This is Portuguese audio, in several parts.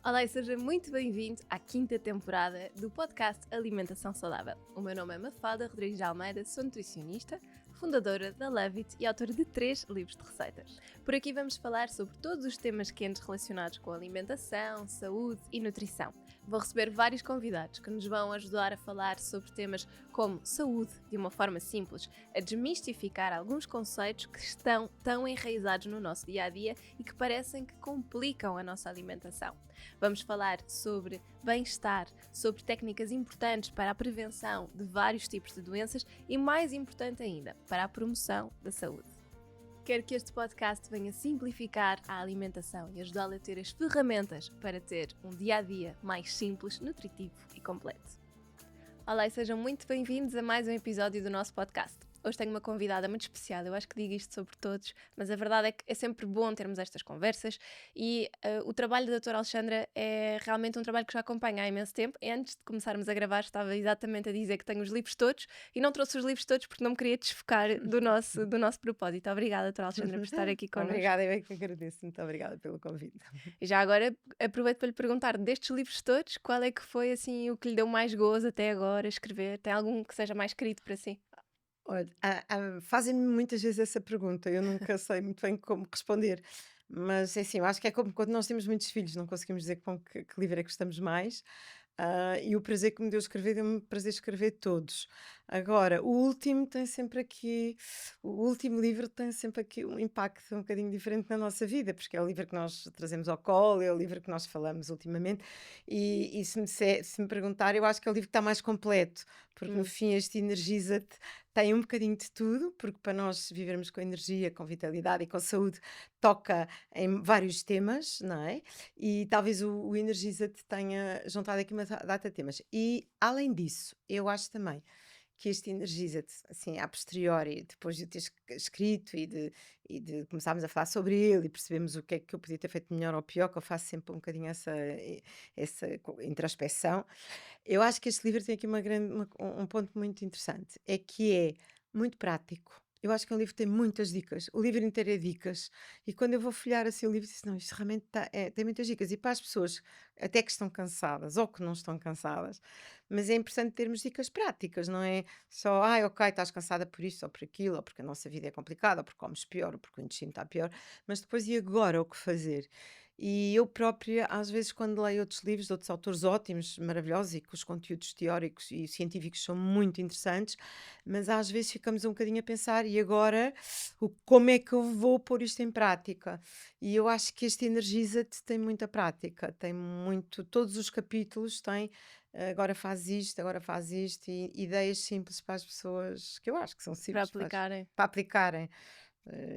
Olá e seja muito bem-vindo à quinta temporada do podcast Alimentação Saudável. O meu nome é Mafalda Rodrigues de Almeida, sou nutricionista, fundadora da Love It e autora de 3 livros de receitas. Por aqui vamos falar sobre todos os temas quentes relacionados com alimentação, saúde e nutrição. Vou receber vários convidados que nos vão ajudar a falar sobre temas como saúde de uma forma simples, a desmistificar alguns conceitos que estão tão enraizados no nosso dia-a-dia e que parecem que complicam a nossa alimentação. Vamos falar sobre bem-estar, sobre técnicas importantes para a prevenção de vários tipos de doenças e, mais importante ainda, para a promoção da saúde. Quero que este podcast venha simplificar a alimentação e ajudá-la a ter as ferramentas para ter um dia-a-dia mais simples, nutritivo e completo. Olá e sejam muito bem-vindos a mais um episódio do nosso podcast. Hoje tenho uma convidada muito especial, eu acho que digo isto sobre todos, mas a verdade é que é sempre bom termos estas conversas e o trabalho da doutora Alexandra é realmente um trabalho que já acompanho há imenso tempo. E antes de começarmos a gravar estava exatamente a dizer que tenho os livros todos e não trouxe os livros todos porque não me queria desfocar do nosso propósito. Obrigada, doutora Alexandra, por estar aqui connosco. Obrigada, eu é que agradeço. Muito obrigada pelo convite. E já agora aproveito para lhe perguntar, destes livros todos, qual é que foi assim o que lhe deu mais gozo até agora escrever? Tem algum que seja mais querido para si? Olha, fazem-me muitas vezes essa pergunta, eu nunca sei muito bem como responder, mas é assim, eu acho que é como quando nós temos muitos filhos, não conseguimos dizer que livro é que gostamos mais. E o prazer que me deu-me prazer escrever todos. Agora, o último livro tem sempre aqui um impacto um bocadinho diferente na nossa vida, porque é o livro que nós trazemos ao colo, é o livro que nós falamos ultimamente, e se me perguntar, eu acho que é o livro que está mais completo, porque no fim este Energiza-te tem um bocadinho de tudo, porque para nós vivermos com energia, com vitalidade e com saúde, toca em vários temas, não é? E talvez o Energiza-te tenha juntado aqui uma data de temas. E, além disso, eu acho também que este Energiza-te, assim, a posteriori, depois de eu ter escrito e de começarmos a falar sobre ele e percebemos o que é que eu podia ter feito melhor ou pior, que eu faço sempre um bocadinho essa introspeção. Eu acho que este livro tem aqui um ponto muito interessante, é que é muito prático. Eu acho que é um livro que tem muitas dicas. O livro inteiro é dicas. E quando eu vou folhear assim o livro, disse, não, isto realmente tem muitas dicas. E para as pessoas até que estão cansadas ou que não estão cansadas, mas é importante termos dicas práticas, não é só, ok, estás cansada por isto ou por aquilo, ou porque a nossa vida é complicada, ou porque comes pior, ou porque o intestino está pior, mas depois e agora o que fazer? E eu própria, às vezes, quando leio outros livros de outros autores ótimos, maravilhosos e que os conteúdos teóricos e científicos são muito interessantes, mas às vezes ficamos um bocadinho a pensar, e agora, como é que eu vou pôr isto em prática? E eu acho que este Energiza-te tem muita prática, tem muito, todos os capítulos têm, agora faz isto, e ideias simples para as pessoas, que eu acho que são Para simples aplicarem. para aplicarem.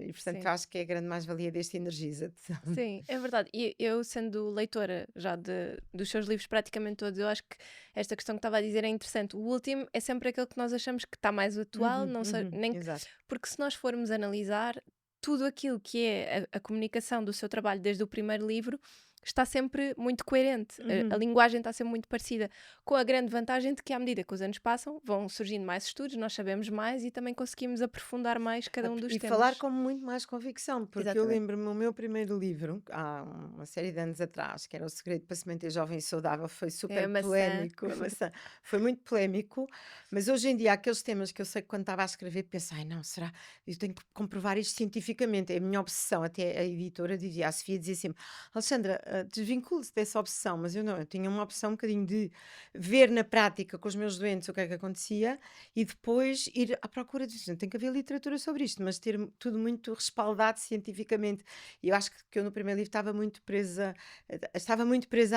E portanto Sim. acho que é a grande mais-valia deste Energiza-te. Sim, é verdade. E eu, sendo leitora já dos seus livros praticamente todos, eu acho que esta questão que estava a dizer é interessante. O último é sempre aquele que nós achamos que está mais atual, Uhum, não sei, uhum, nem exato. porque se nós formos analisar tudo aquilo que é a comunicação do seu trabalho desde o primeiro livro, está sempre muito coerente. A Uhum. linguagem está sempre muito parecida, com a grande vantagem de que, à medida que os anos passam, vão surgindo mais estudos, nós sabemos mais e também conseguimos aprofundar mais cada um dos E falar temas. com muito mais convicção, porque eu Exatamente. lembro-me o meu primeiro livro, há uma série de anos atrás, que era O Segredo para se manter jovem e saudável, foi É super a maçã. polémico, a maçã, foi muito polémico, mas hoje em dia há aqueles temas que eu sei que quando estava a escrever pensei, ai não, será? Eu tenho que comprovar isto cientificamente, é a minha obsessão, até a editora dizia, a Sofia dizia sempre, Alexandra, desvincule-se dessa obsessão, mas eu não, eu tinha uma obsessão um bocadinho de ver na prática com os meus doentes o que é que acontecia e depois ir à procura disso. Tem que haver literatura sobre isto, mas ter tudo muito respaldado cientificamente. E eu acho que eu no primeiro livro estava muito presa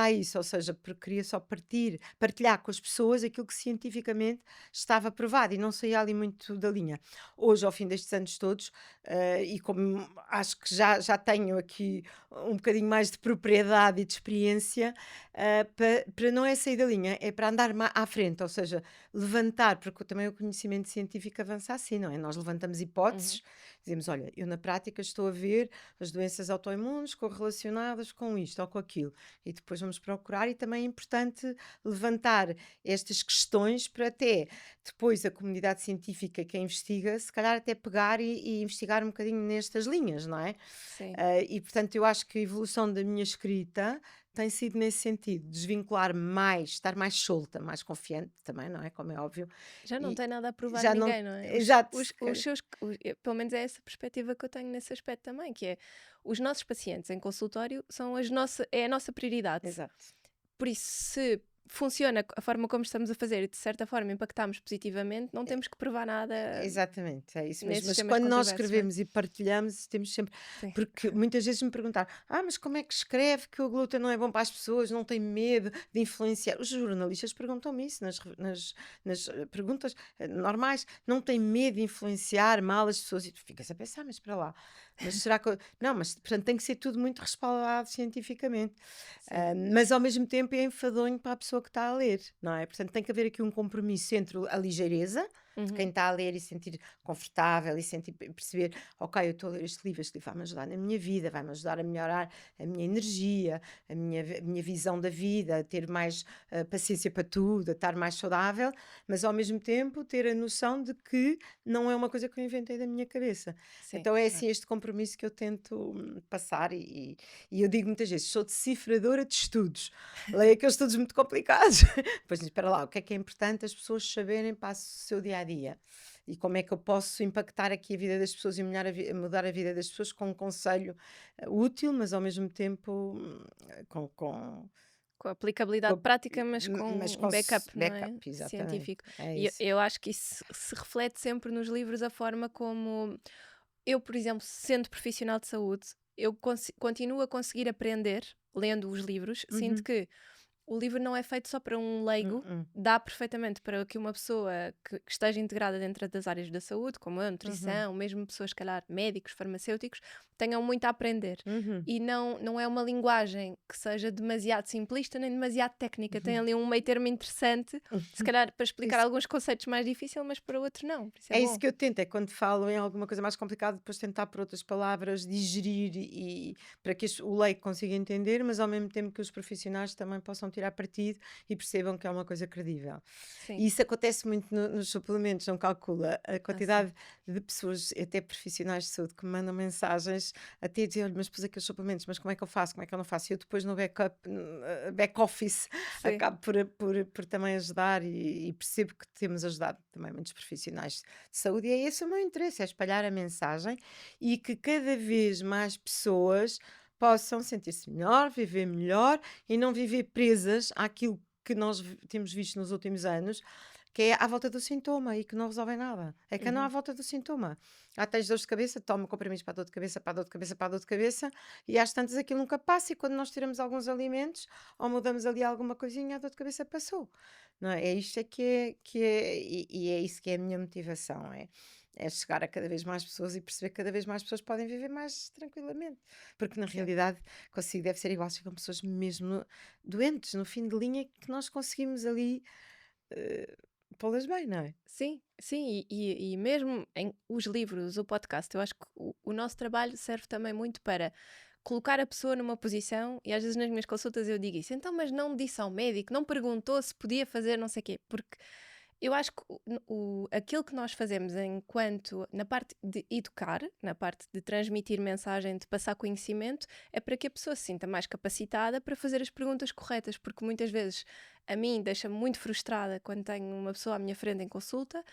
a isso, ou seja, porque queria só partilhar com as pessoas aquilo que cientificamente estava provado e não saía ali muito da linha. Hoje, ao fim destes anos todos, e como acho que já tenho aqui um bocadinho mais de propriedade e de experiência, para não é sair da linha, é para andar à frente, ou seja, levantar, porque também o conhecimento científico avança assim, não é? Nós levantamos Uhum. hipóteses, dizemos, olha, eu na prática estou a ver as doenças autoimunes correlacionadas com isto ou com aquilo, e depois vamos procurar, e também é importante levantar estas questões para até depois a comunidade científica que a investiga, se calhar até pegar e investigar um bocadinho nestas linhas, não é? Sim. E portanto eu acho que a evolução da minha escrita tem sido nesse sentido, desvincular mais, estar mais solta, mais confiante também, não é? Como é óbvio. Já não E tem nada a provar a já não. ninguém, não é? Exato. Os seus, pelo menos é essa perspectiva que eu tenho nesse aspecto também, que é os nossos pacientes em consultório são é a nossa prioridade. Exato. Por isso, se funciona a forma como estamos a fazer e de certa forma impactamos positivamente, não temos que provar nada Exatamente, é isso mesmo. nesses Mas temas quando nós controversos, não é? escrevemos e partilhamos, temos sempre. Sim. Porque muitas vezes me perguntaram: mas como é que escreve que o glúten não é bom para as pessoas, não tem medo de influenciar? Os jornalistas perguntam-me isso nas perguntas normais: não tem medo de influenciar mal as pessoas? E tu ficas a pensar, mas para lá. Mas será que. Não, mas portanto tem que ser tudo muito respaldado cientificamente. Mas ao mesmo tempo é enfadonho para a pessoa que está a ler, não é? Portanto tem que haver aqui um compromisso entre a ligeireza de quem está a ler e sentir confortável e sentir perceber, ok, eu estou a ler este livro vai-me ajudar na minha vida, vai-me ajudar a melhorar a minha energia, a minha visão da vida, a ter mais paciência para tudo, a estar mais saudável, mas ao mesmo tempo ter a noção de que não é uma coisa que eu inventei da minha cabeça. Sim, Então é claro. assim este compromisso que eu tento passar e eu digo muitas vezes, sou decifradora de estudos, leio aqueles estudos muito complicados, depois espera lá, o que é importante as pessoas saberem para o seu dia-a-dia e como é que eu posso impactar aqui a vida das pessoas e mudar a vida das pessoas com um conselho útil, mas ao mesmo tempo com Com aplicabilidade com prática, mas mas com com um backup, não backup, é? exatamente, Científico. é E isso. eu acho que isso se reflete sempre nos livros, a forma como eu, por exemplo, sendo profissional de saúde, eu continuo a conseguir aprender lendo os livros. Sinto Uhum. que o livro não é feito só para um leigo, Uhum. dá perfeitamente para que uma pessoa que esteja integrada dentro das áreas da saúde, como a nutrição, mesmo pessoas, se calhar, médicos, farmacêuticos, tenham muito a aprender. Uhum. E não é uma linguagem que seja demasiado simplista nem demasiado técnica. Tem ali um meio termo interessante, se calhar para explicar Isso. alguns conceitos mais difíceis, mas para outros não. Por isso É é isso bom. que eu tento, é quando falo em alguma coisa mais complicada, depois tentar por outras palavras digerir e para que o leigo consiga entender, mas ao mesmo tempo que os profissionais também possam tirar partido e percebam que é uma coisa credível. Sim. E isso acontece muito nos suplementos, não calcula a quantidade de pessoas, até profissionais de saúde, que me mandam mensagens até dizer, olha, mas pus aqueles suplementos, mas como é que eu faço, como é que eu não faço? E eu depois no back office, Sim. acabo por também ajudar e percebo que temos ajudado também muitos profissionais de saúde, e é esse o meu interesse, é espalhar a mensagem e que cada vez mais pessoas possam sentir-se melhor, viver melhor e não viver presas àquilo que nós temos visto nos últimos anos, que é à volta do sintoma e que não resolvem nada. É que não à volta do sintoma. Tens dor de cabeça, toma comprimidos para a dor de cabeça, para a dor de cabeça, para a dor de cabeça, e às tantas aquilo nunca passa, e quando nós tiramos alguns alimentos ou mudamos ali alguma coisinha, a dor de cabeça passou. Não é? É isto e é isso que é a minha motivação, é chegar a cada vez mais pessoas e perceber que cada vez mais pessoas podem viver mais tranquilamente, porque na Sim. realidade consigo deve ser igual, chegam pessoas mesmo doentes, no fim de linha, que nós conseguimos ali pô-las bem, não é? Sim, sim, e mesmo em os livros, o podcast, eu acho que o nosso trabalho serve também muito para colocar a pessoa numa posição, e às vezes nas minhas consultas eu digo isso, então, mas não disse ao médico, não perguntou se podia fazer não sei o quê, porque eu acho que aquilo que nós fazemos enquanto na parte de educar, na parte de transmitir mensagem, de passar conhecimento, é para que a pessoa se sinta mais capacitada para fazer as perguntas corretas, porque muitas vezes a mim deixa-me muito frustrada quando tenho uma pessoa à minha frente em consulta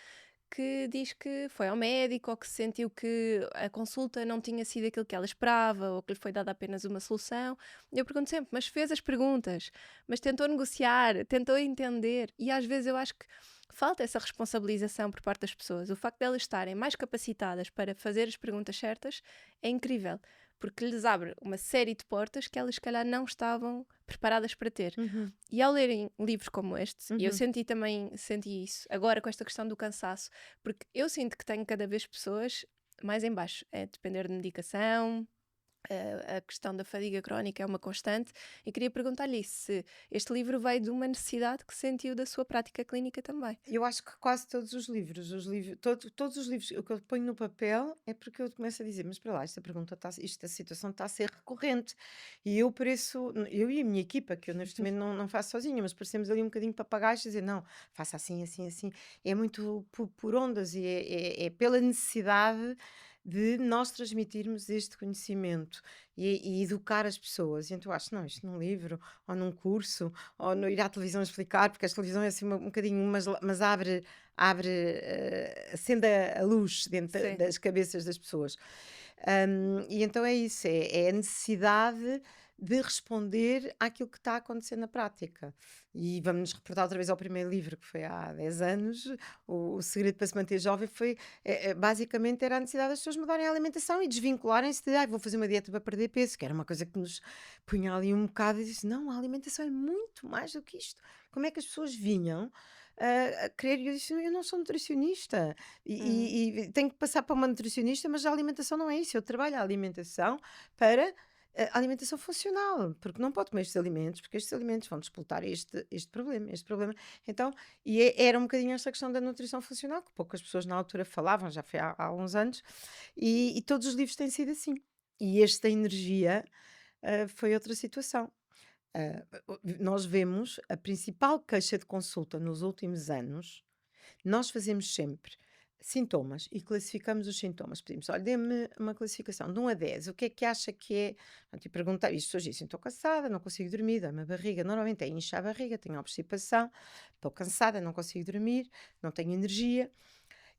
que diz que foi ao médico ou que sentiu que a consulta não tinha sido aquilo que ela esperava ou que lhe foi dada apenas uma solução. Eu pergunto sempre, mas fez as perguntas, mas tentou negociar, tentou entender, e às vezes eu acho que falta essa responsabilização por parte das pessoas. O facto de elas estarem mais capacitadas para fazer as perguntas certas é incrível, porque lhes abre uma série de portas que elas, se calhar, não estavam preparadas para ter. E ao lerem livros como este, eu senti isso, agora com esta questão do cansaço, porque eu sinto que tenho cada vez pessoas mais em baixo, é depender de medicação, a questão da fadiga crónica é uma constante, e queria perguntar-lhe se este livro veio de uma necessidade que sentiu da sua prática clínica também. Eu acho que quase todos todos os livros que eu ponho no papel é porque eu começo a dizer, mas para lá, esta situação está a ser recorrente. E eu pareço, eu e a minha equipa, que eu neste momento não faço sozinha, mas parecemos ali um bocadinho papagaios a dizer, não, faça assim, assim, assim. É muito por ondas e é pela necessidade de nós transmitirmos este conhecimento e educar as pessoas. E então eu acho, não, isto num livro, ou num curso, ou no ir à televisão explicar, porque a televisão é assim um bocadinho, mas abre, acende a luz dentro Sim. das cabeças das pessoas. E então é isso, é a necessidade de responder àquilo que está a acontecer na prática. E vamos nos reportar outra vez ao primeiro livro, que foi há 10 anos, o Segredo para se manter jovem, foi, basicamente era a necessidade das pessoas mudarem a alimentação e desvincularem-se de, vou fazer uma dieta para perder peso, que era uma coisa que nos punha ali um bocado e disse, não, a alimentação é muito mais do que isto. Como é que as pessoas vinham a querer? E eu disse, eu não sou nutricionista e tenho que passar para uma nutricionista, mas a alimentação não é isso. Eu trabalho a alimentação para a alimentação funcional, porque não pode comer estes alimentos, porque estes alimentos vão disputar este problema, este problema. Então, era um bocadinho esta questão da nutrição funcional, que poucas pessoas na altura falavam, já foi há uns anos, e todos os livros têm sido assim. E este da energia foi outra situação. Nós vemos a principal queixa de consulta nos últimos anos, nós fazemos sempre sintomas e classificamos os sintomas. Pedimos, olha, dê-me uma classificação de 1 a 10, o que é que acha que é? Portanto, e perguntar, isto pessoas dizem, estou cansada, não consigo dormir, dá-me a barriga, normalmente é inchar a barriga, tenho obstipação, estou cansada, não consigo dormir, não tenho energia.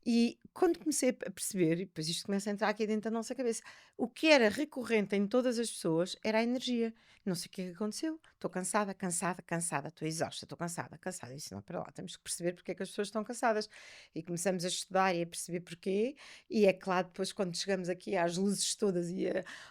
E quando comecei a perceber, e depois isto começa a entrar aqui dentro da nossa cabeça, o que era recorrente em todas as pessoas era a energia. Não sei o que é que aconteceu. Estou cansada, cansada, cansada, estou exausta, estou cansada, cansada. E disse, não, para lá, temos que perceber porque é que as pessoas estão cansadas. E começamos a estudar e a perceber porquê. E é claro, depois quando chegamos aqui às luzes todas e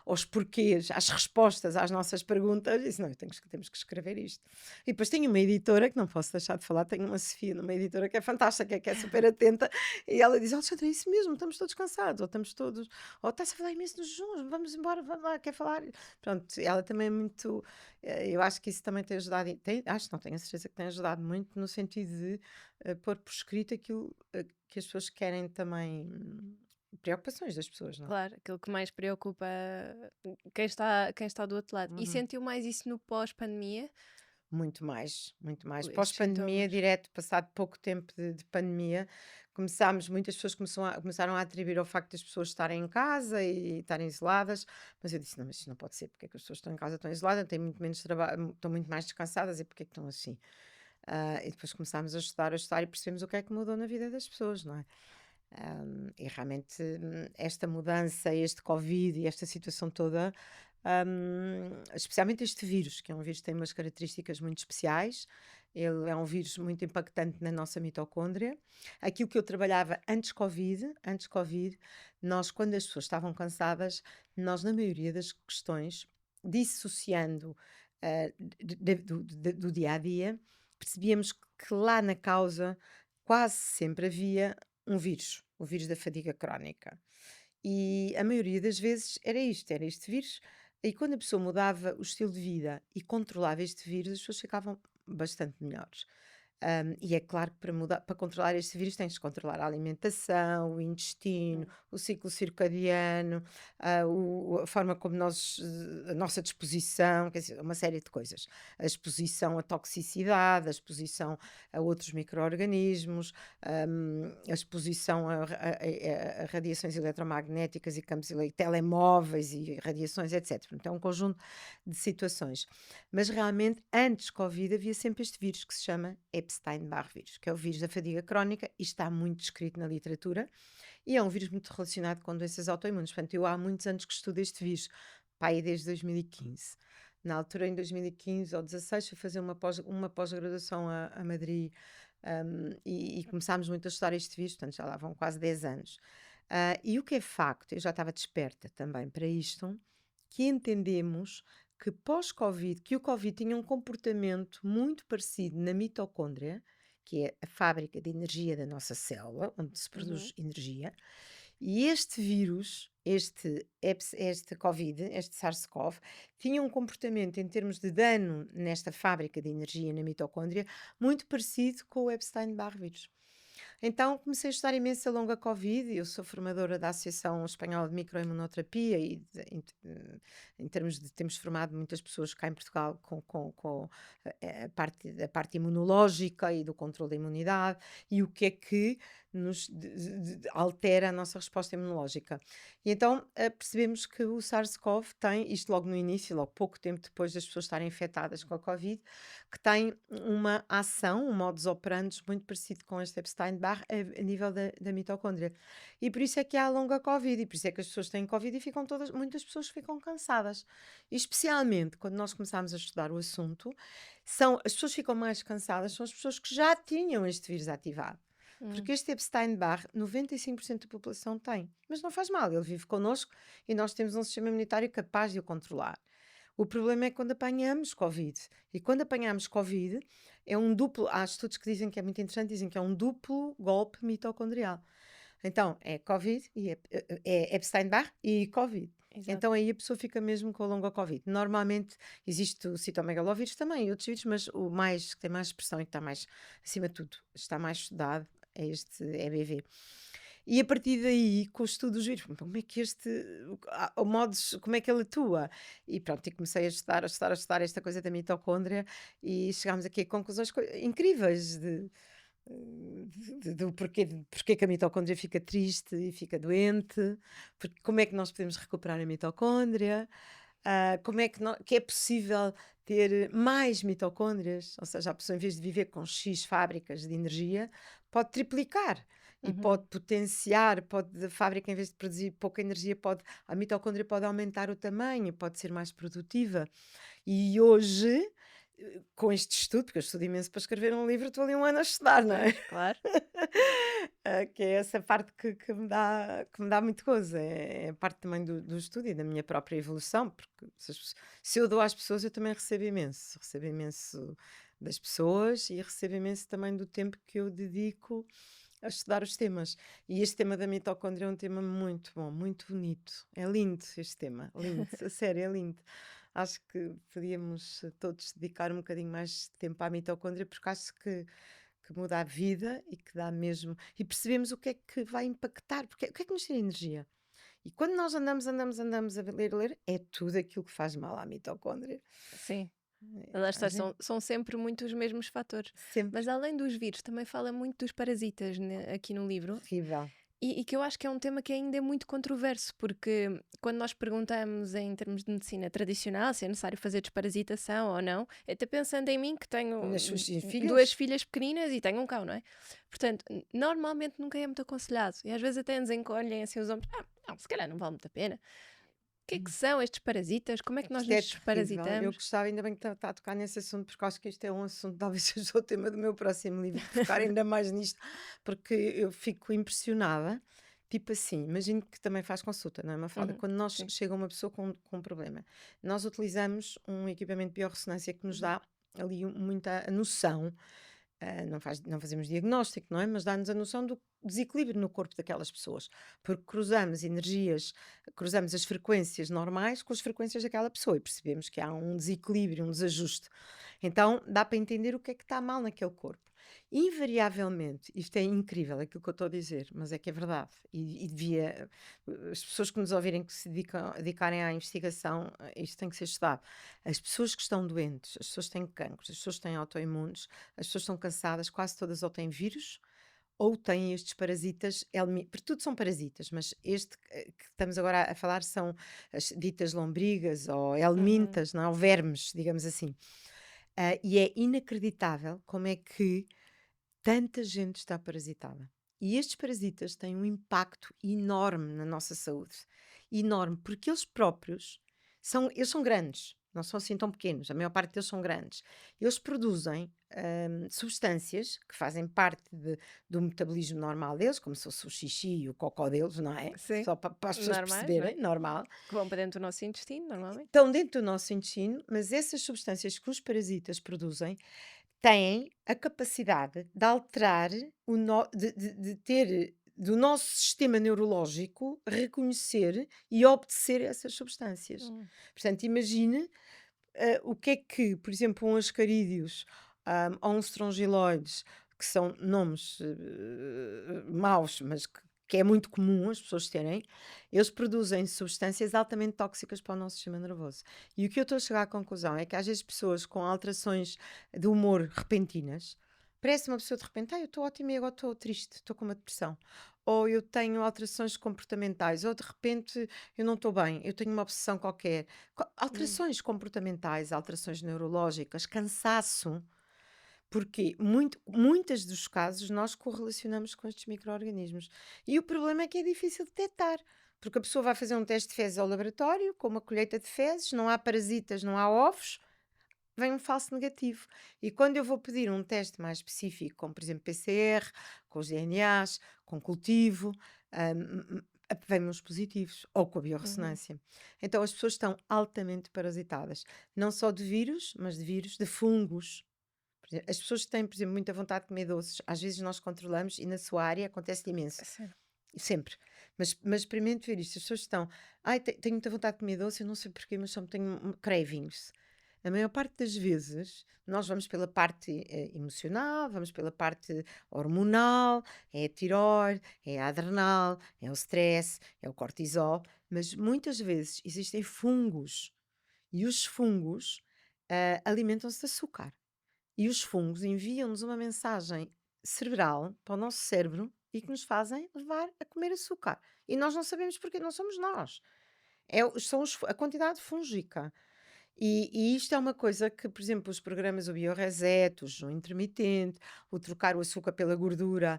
aos porquês, às respostas às nossas perguntas, disse, não, temos que escrever isto. E depois tenho uma editora, que não posso deixar de falar, tenho uma Sofia, uma editora que é fantástica, que é super atenta, e ela diz, Alexandra, é isso mesmo, estamos todos cansados, ou estamos todos, ou está-se a falar imenso nos jejuns, vamos embora, vamos lá, quer falar? Pronto, ela também é muito, eu acho que isso também tem ajudado, acho, não tenho a certeza que tem ajudado muito, no sentido de pôr por escrito aquilo que as pessoas querem também, preocupações das pessoas, não é? Claro, aquilo que mais preocupa quem está do outro lado. E Uhum. sentiu mais isso no pós-pandemia? Muito mais, muito mais. Estes Pós-pandemia, sintomas? direto, passado pouco tempo de pandemia, muitas pessoas começaram a atribuir ao facto das pessoas estarem em casa e estarem isoladas, mas eu disse, não, mas isso não pode ser, porque é que as pessoas estão em casa, estão isoladas, têm muito menos trabalho, estão muito mais descansadas, e porque é que estão assim? E depois começámos a estudar e percebemos o que é que mudou na vida das pessoas, não é? E realmente esta mudança, este Covid e esta situação toda, especialmente este vírus, que é um vírus que tem umas características muito especiais, ele é um vírus muito impactante na nossa mitocôndria. Aquilo que eu trabalhava antes Covid, nós, quando as pessoas estavam cansadas, nós, na maioria das questões, dissociando do dia a dia, percebíamos que lá na causa quase sempre havia um vírus, o vírus da fadiga crónica. E a maioria das vezes era este vírus. E quando a pessoa mudava o estilo de vida e controlava este vírus, as pessoas ficavam bastante melhores. E é claro que para controlar este vírus tens de controlar a alimentação, o intestino, Hum. o ciclo circadiano, a forma como a nossa disposição, quer dizer, uma série de coisas. A exposição à toxicidade, a exposição a outros micro-organismos, a exposição a radiações eletromagnéticas e campos telemóveis e radiações, etc. Então, é um conjunto de situações. Mas realmente, antes Covid, havia sempre este vírus que se chama Epstein-Barr vírus, que é o vírus da fadiga crónica e está muito descrito na literatura. E é um vírus muito relacionado com doenças autoimunes. Portanto, eu há muitos anos que estudo este vírus, pá, aí desde 2015. Na altura, em 2015 ou 2016, fui fazer uma pós-graduação a Madrid, e começámos muito a estudar este vírus, portanto já lá vão quase 10 anos. E o que é facto, eu já estava desperta também para isto, que entendemos que pós-Covid, que o Covid tinha um comportamento muito parecido na mitocôndria, que é a fábrica de energia da nossa célula, onde se Uhum. produz energia, e este vírus, este Covid, este SARS-CoV, tinha um comportamento em termos de dano nesta fábrica de energia na mitocôndria muito parecido com o Epstein-Barr vírus. Então comecei a estudar imenso a longa Covid. Eu sou formadora da Associação Espanhola de Microimunoterapia e em termos de temos formado muitas pessoas cá em Portugal com a parte imunológica e do controle da imunidade e o que é que nos altera a nossa resposta imunológica. E então percebemos que o SARS-CoV tem, isto logo no início, logo pouco tempo depois das pessoas estarem infectadas com a Covid, que tem uma ação, um modus operandi muito parecido com este Epstein-Barr a nível da mitocôndria. E por isso é que há a longa Covid, e por isso é que as pessoas têm Covid e ficam muitas pessoas ficam cansadas. E especialmente quando nós começámos a estudar o assunto, as pessoas ficam mais cansadas, são as pessoas que já tinham este vírus ativado. Porque este Epstein-Barr, 95% da população tem. Mas não faz mal, ele vive connosco e nós temos um sistema imunitário capaz de o controlar. O problema é quando apanhamos Covid. E quando apanhamos Covid, é um duplo. Há estudos que dizem que é muito interessante, dizem que é um duplo golpe mitocondrial. Então, é Covid, é Epstein-Barr e Covid. Exato. Então aí a pessoa fica mesmo com a longa Covid. Normalmente existe o citomegalovírus também e outros vírus, mas o mais que tem mais expressão e que está mais, acima de tudo, está mais estudado é este EBV. E a partir daí, com o estudo dos vírus, como é que o modus, como é que ele atua? E pronto, e comecei a estudar esta coisa da mitocôndria e chegámos aqui a conclusões incríveis do porquê que a mitocôndria fica triste e fica doente, porque, como é que nós podemos recuperar a mitocôndria, como é que é possível ter mais mitocôndrias, ou seja, a pessoa em vez de viver com X fábricas de energia, pode triplicar. E pode potenciar, a fábrica, em vez de produzir pouca energia, a mitocôndria pode aumentar o tamanho, pode ser mais produtiva. E hoje, com este estudo, porque eu estudo imenso para escrever um livro, estou ali um ano a estudar, não é? Pois, claro. Que é essa parte que me dá muito gozo, é a parte também do estudo e da minha própria evolução, porque se eu dou às pessoas, eu também recebo imenso das pessoas e recebo imenso também do tempo que eu dedico a estudar os temas. E este tema da mitocôndria é um tema muito bom, muito bonito. É lindo este tema, lindo, a sério, é lindo. Acho que podíamos todos dedicar um bocadinho mais de tempo à mitocôndria, porque acho que muda a vida e que dá mesmo. E percebemos o que é que vai impactar, porque o que é que nos tira energia? E quando nós andamos a ler, é tudo aquilo que faz mal à mitocôndria. Sim. Lá A está, gente são sempre muito os mesmos fatores. sempre Mas além dos vírus, também fala muito dos parasitas aqui no livro. horrível. E que eu acho que é um tema que ainda é muito controverso, porque quando nós perguntamos em termos de medicina tradicional se é necessário fazer desparasitação ou não, até pensando em mim que tenho Nas suas duas filhas? filhas pequeninas e tenho um cão, não é? Portanto, normalmente nunca é muito aconselhado. E às vezes até nos encolhem assim os ombros. Não, se calhar não vale muito a pena. O que é que são estes parasitas? Como é que nós Isto é nos terrível. Eu desparasitamos? gostava, ainda bem que está a tocar nesse assunto, porque acho que isto é um assunto, talvez seja o tema do meu próximo livro, focar ainda mais nisto, porque eu fico impressionada. Tipo assim, imagino que também faz consulta, não é, Mafalda? Uhum, Quando nós sim. chega uma pessoa com um problema, nós utilizamos um equipamento de biorressonância que nos dá ali muita noção. Não fazemos diagnóstico, não é? Mas dá-nos a noção do desequilíbrio no corpo daquelas pessoas, porque cruzamos as frequências normais com as frequências daquela pessoa e percebemos que há um desequilíbrio, um desajuste. Então dá para entender o que é que está mal naquele corpo. Invariavelmente, isto é incrível aquilo que eu estou a dizer, mas é que é verdade. E devia, as pessoas que nos ouvirem que se dedicarem à investigação, isto tem que ser estudado. As pessoas que estão doentes, as pessoas que têm cancros, as pessoas que têm autoimunes, as pessoas estão cansadas, quase todas ou têm vírus ou têm estes parasitas, porque tudo são parasitas, mas este que estamos agora a falar são as ditas lombrigas ou Uhum. helmintas, não é? Ou vermes, digamos assim. E é inacreditável como é que tanta gente está parasitada. E estes parasitas têm um impacto enorme na nossa saúde. Enorme, porque eles próprios eles são grandes, não são assim tão pequenos, a maior parte deles são grandes. Eles produzem substâncias que fazem parte do metabolismo normal deles, como se fosse o xixi e o cocó deles, não é? Sim, Só para as pessoas normais, não é? perceberem, normal. Que vão para dentro do nosso intestino, normalmente. Estão dentro do nosso intestino, mas essas substâncias que os parasitas produzem têm a capacidade de alterar de ter do nosso sistema neurológico reconhecer e obedecer a essas substâncias. Hum. Portanto, imagine o que é que, por exemplo, um ascarídeos ou um estrongiloides, que que são nomes maus, mas que é muito comum as pessoas terem, eles produzem substâncias altamente tóxicas para o nosso sistema nervoso. E o que eu estou a chegar à conclusão é que às vezes pessoas com alterações de humor repentinas, parece uma pessoa de repente, eu estou ótima e agora estou triste, estou com uma depressão. Ou eu tenho alterações comportamentais, ou de repente eu não estou bem, eu tenho uma obsessão qualquer. Alterações comportamentais, alterações neurológicas, cansaço. Porque muitas dos casos nós correlacionamos com estes micro-organismos. E o problema é que é difícil detectar. Porque a pessoa vai fazer um teste de fezes ao laboratório, com uma colheita de fezes, não há parasitas, não há ovos, vem um falso negativo. E quando eu vou pedir um teste mais específico, como por exemplo PCR, com os DNAs, com cultivo, vêm os positivos, ou com a biorressonância. Então as pessoas estão altamente parasitadas. Não só de vírus, mas de vírus, de fungos. As pessoas que têm, por exemplo, muita vontade de comer doces, às vezes nós controlamos e na sua área acontece imenso. Sim. Sempre. Mas experimente ver isto. As pessoas estão, tenho muita vontade de comer doce, eu não sei porquê, mas só tenho cravings. A maior parte das vezes, nós vamos pela parte emocional, vamos pela parte hormonal, é a tiroide, é a adrenal, é o stress, é o cortisol, mas muitas vezes existem fungos e os fungos alimentam-se de açúcar. E os fungos enviam-nos uma mensagem cerebral para o nosso cérebro e que nos fazem levar a comer açúcar. E nós não sabemos porque não somos nós. São a quantidade fúngica. E isto é uma coisa que, por exemplo, os programas, o Bioreset, o jejum intermitente, o trocar o açúcar pela gordura,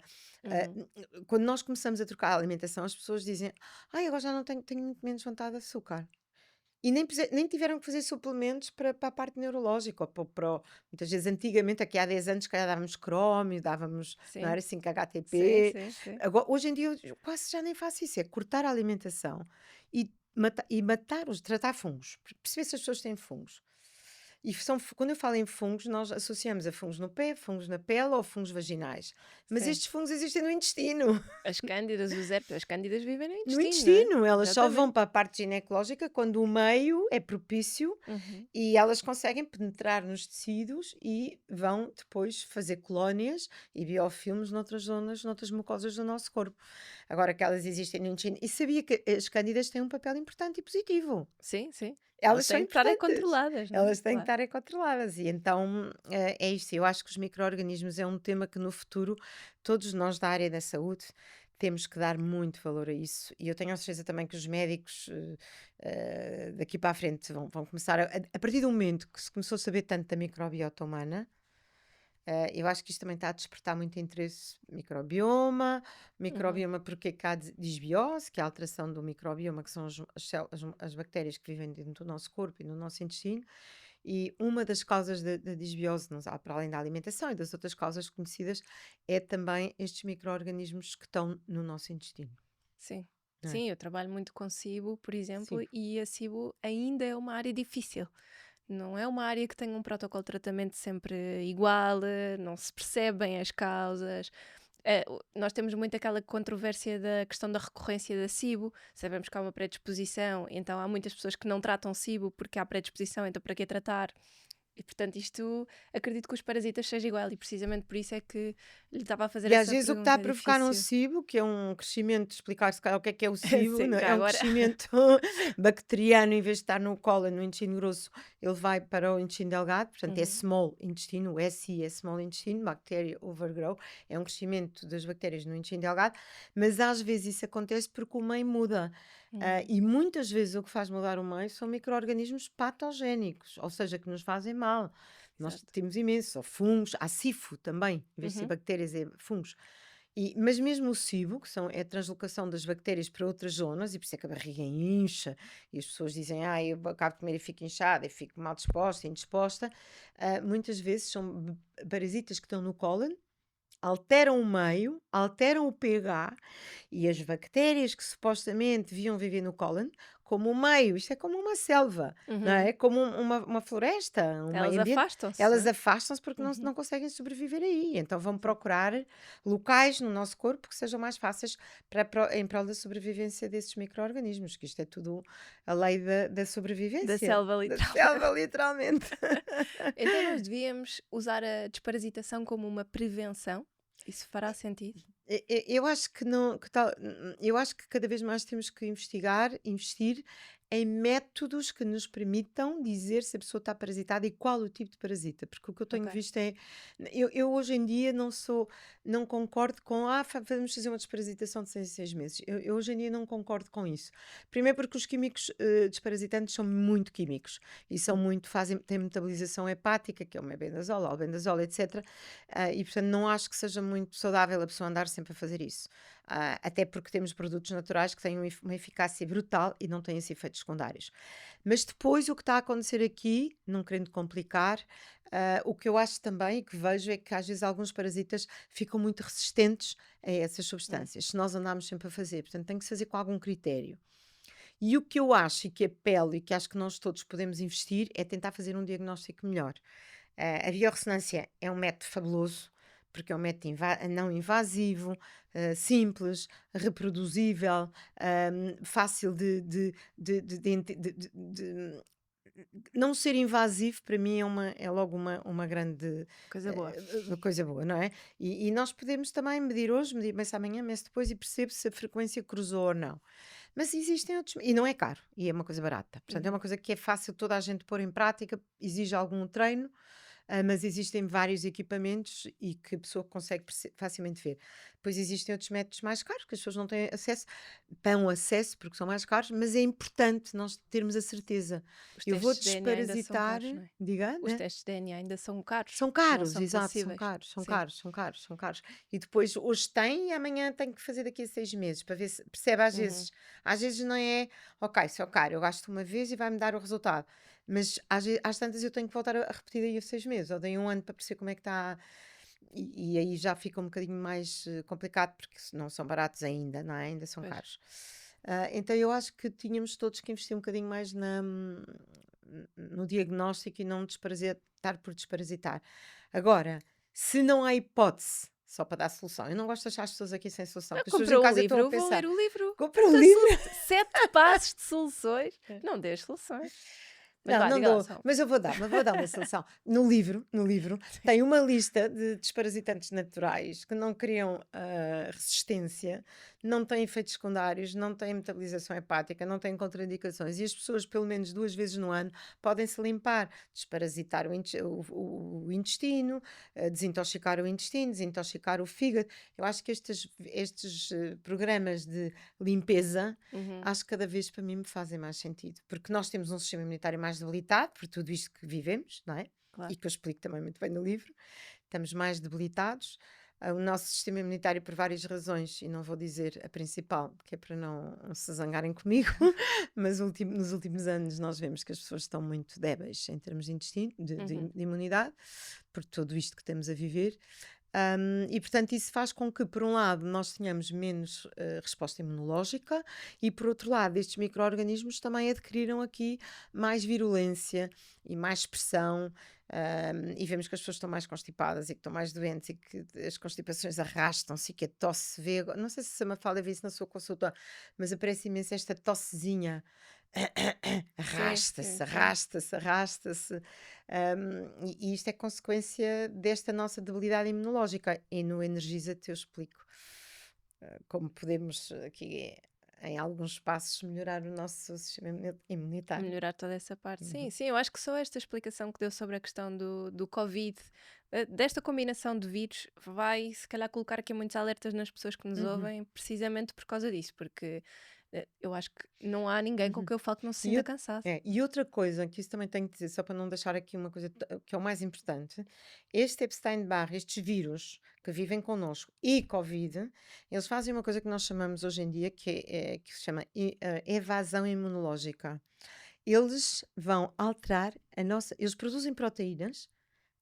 quando nós começamos a trocar a alimentação, as pessoas dizem, agora já não tenho muito menos vontade de açúcar. E nem tiveram que fazer suplementos para a parte neurológica. Muitas vezes, antigamente, aqui há 10 anos, se calhar dávamos crómio, dávamos, não era Sim, 5-HTP. sim. Agora, hoje em dia, eu quase já nem faço isso. É cortar a alimentação e tratar fungos. Perceber se as pessoas têm fungos. E quando eu falo em fungos, nós associamos a fungos no pé, fungos na pele ou fungos vaginais. Mas Sim. estes fungos existem no intestino. As cândidas, os herpes, as cândidas vivem no No intestino, não é? intestino, elas só vão Exatamente. para a parte ginecológica quando o meio é propício e elas conseguem penetrar nos tecidos e vão depois fazer colónias e biofilmes noutras zonas, noutras mucosas do nosso corpo. Agora que elas existem no intestino. E sabia que as cândidas têm um papel importante e positivo. Sim. Elas são têm que estar importantes. controladas, não é? Elas têm que Claro. estar controladas. E então é isto. Eu acho que os micro-organismos é um tema que no futuro todos nós da área da saúde temos que dar muito valor a isso. E eu tenho a certeza também que os médicos daqui para a frente vão começar a partir do momento que se começou a saber tanto da microbiota humana. Eu acho que isto também está a despertar muito interesse. Microbioma porque cá disbiose, que é a alteração do microbioma, que são as bactérias que vivem dentro do nosso corpo e no nosso intestino. E uma das causas da disbiose, para além da alimentação e das outras causas conhecidas, é também estes micro-organismos que estão no nosso intestino. Sim. Não é? Sim, eu trabalho muito com SIBO, por exemplo, Sim. e a SIBO ainda é uma área difícil. Não é uma área que tem um protocolo de tratamento sempre igual, não se percebem as causas. Nós temos muito aquela controvérsia da questão da recorrência da SIBO. Sabemos que há uma predisposição, então há muitas pessoas que não tratam SIBO porque há predisposição, então para que tratar? E portanto isto, acredito que os parasitas seja igual e precisamente por isso é que lhe estava a fazer E às essa vezes o que está a pergunta provocar um difícil. SIBO, que é um crescimento, explicar se calhar o que é o SIBO, Sim, não é? já É um agora. crescimento bacteriano, em vez de estar no cólon, no intestino grosso, ele vai para o intestino delgado, portanto é small intestino, o SI é small intestino, bacteria overgrow, é um crescimento das bactérias no intestino delgado, mas às vezes isso acontece porque o meio muda. E muitas vezes o que faz mudar o meio são micro-organismos patogénicos, ou seja, que nos fazem mal. Nós Certo. temos imenso, ou fungos, há SIFO também, em vez de ser bactérias, é fungos. Mas mesmo o SIBO, é a translocação das bactérias para outras zonas, e por isso é que a barriga incha, e as pessoas dizem, eu acabo de comer e fico inchada, e fico mal disposta, indisposta, muitas vezes são parasitas que estão no cólon, alteram o meio, alteram o pH, e as bactérias que supostamente deviam viver no cólon, como o meio, isto é como uma selva, não é? Como uma floresta, um Elas meio ambiente. afastam-se, Elas não é? afastam-se porque não conseguem sobreviver aí. Então vão procurar locais no nosso corpo que sejam mais fáceis em prol da sobrevivência desses micro-organismos, que isto é tudo a lei da sobrevivência. Da selva, Da literalmente. selva, literalmente. Então nós devíamos usar a desparasitação como uma prevenção Isso fará sentido? Eu acho que não, eu acho que cada vez mais temos que investir em métodos que nos permitam dizer se a pessoa está parasitada e qual o tipo de parasita, porque o que eu tenho Ok. visto é, eu hoje em dia não concordo com, vamos fazer uma desparasitação de 6 em 6 meses. Eu hoje em dia não concordo com isso. Primeiro porque os químicos desparasitantes são muito químicos e têm metabolização hepática, que é o mebendazol, o albendazol, etc. E portanto não acho que seja muito saudável a pessoa andar sempre a fazer isso. Até porque temos produtos naturais que têm uma eficácia brutal e não têm esses efeitos secundários. Mas depois o que está a acontecer aqui, não querendo complicar, o que eu acho também e que vejo é que às vezes alguns parasitas ficam muito resistentes a essas Hum. substâncias, se nós andarmos sempre a fazer. Portanto, tem que se fazer com algum critério. E o que eu acho e que apelo e que acho que nós todos podemos investir é tentar fazer um diagnóstico melhor. A biorressonância é um método fabuloso, porque é um método não invasivo, simples, reproduzível, fácil de não ser invasivo, para mim é logo uma grande Coisa boa. coisa boa, não é? E nós podemos também medir hoje, medir mês amanhã, mês depois e perceber se a frequência cruzou ou não. Mas existem outros, e não é caro, e é uma coisa barata. Portanto, é uma Uhum. coisa que é fácil toda a gente pôr em prática, exige algum treino, mas existem vários equipamentos e que a pessoa consegue facilmente ver. Depois existem outros métodos mais caros que as pessoas não têm acesso, têm acesso porque são mais caros, mas é importante nós termos a certeza. Os Eu vou testes de DNA ainda são desparasitar, caros, não é? diga, Os né? testes de DNA ainda são caros, São não caros, são tão exato, são acessíveis. caros, são Sim. caros, são caros, são caros. E depois hoje tem e amanhã tem que fazer daqui a 6 meses para ver se percebe Uhum. às vezes não é, ok, se é caro, eu gasto uma vez e vai-me dar o resultado. Mas às tantas eu tenho que voltar a repetir daí a 6 meses, ou daí a um ano para perceber como é que está. E aí já fica um bocadinho mais complicado, porque não são baratos ainda, não é? Ainda são Pois. caros. Então eu acho que tínhamos todos que investir um bocadinho mais no diagnóstico e não desparasitar por desparasitar. Agora, se não há hipótese, só para dar solução, eu não gosto de deixar as pessoas aqui sem solução, porque as pessoas em Comprou um casa estão livro, a eu vou pensar, ler o livro. compra um Da livro. 7 passos de soluções. Não dê as soluções. Mas Não, vá, não diga lá dou, só. mas eu vou dar uma solução. No livro tem uma lista de desparasitantes naturais que não criam resistência, não têm efeitos secundários, não têm metabolização hepática, não têm contraindicações e as pessoas, pelo menos 2 vezes no ano, podem se limpar, desparasitar o intestino, desintoxicar o intestino, desintoxicar o fígado. Eu acho que estes programas de limpeza Uhum. acho que cada vez para mim me fazem mais sentido, porque nós temos um sistema imunitário mais debilitado por tudo isto que vivemos, não é? Claro. E que eu explico também muito bem no livro, estamos mais debilitados. O nosso sistema imunitário, por várias razões, e não vou dizer a principal, que é para não se zangarem comigo, mas nos últimos anos nós vemos que as pessoas estão muito débeis em termos de intestino, Uhum. de imunidade, por tudo isto que estamos a viver. E portanto isso faz com que, por um lado, nós tenhamos menos resposta imunológica e, por outro lado, estes micro-organismos também adquiriram aqui mais virulência e mais pressão. E vemos que as pessoas estão mais constipadas e que estão mais doentes e que as constipações arrastam-se e que a tosse se vê. Não sei se a Mafalda vê isso na sua consulta, mas aparece imenso esta tossezinha. Sim, sim, Arrasta-se, sim. arrasta-se, arrasta-se. E isto é consequência desta nossa debilidade imunológica. E no Energiza-te eu explico como podemos aqui, em alguns passos, melhorar o nosso sistema imunitário. Melhorar toda essa parte. Sim, Uhum. sim, eu acho que só esta explicação que deu sobre a questão do Covid, desta combinação de vírus, vai se calhar colocar aqui muitos alertas nas pessoas que nos Uhum. ouvem, precisamente por causa disso, porque eu acho que não há ninguém com Uhum. quem eu falo que não se E, sinta cansado. e outra coisa que isso também tenho que dizer, só para não deixar aqui uma coisa que é o mais importante, este Epstein-Barr, estes vírus que vivem connosco e Covid, eles fazem uma coisa que nós chamamos hoje em dia que se chama evasão imunológica. Eles vão alterar eles produzem proteínas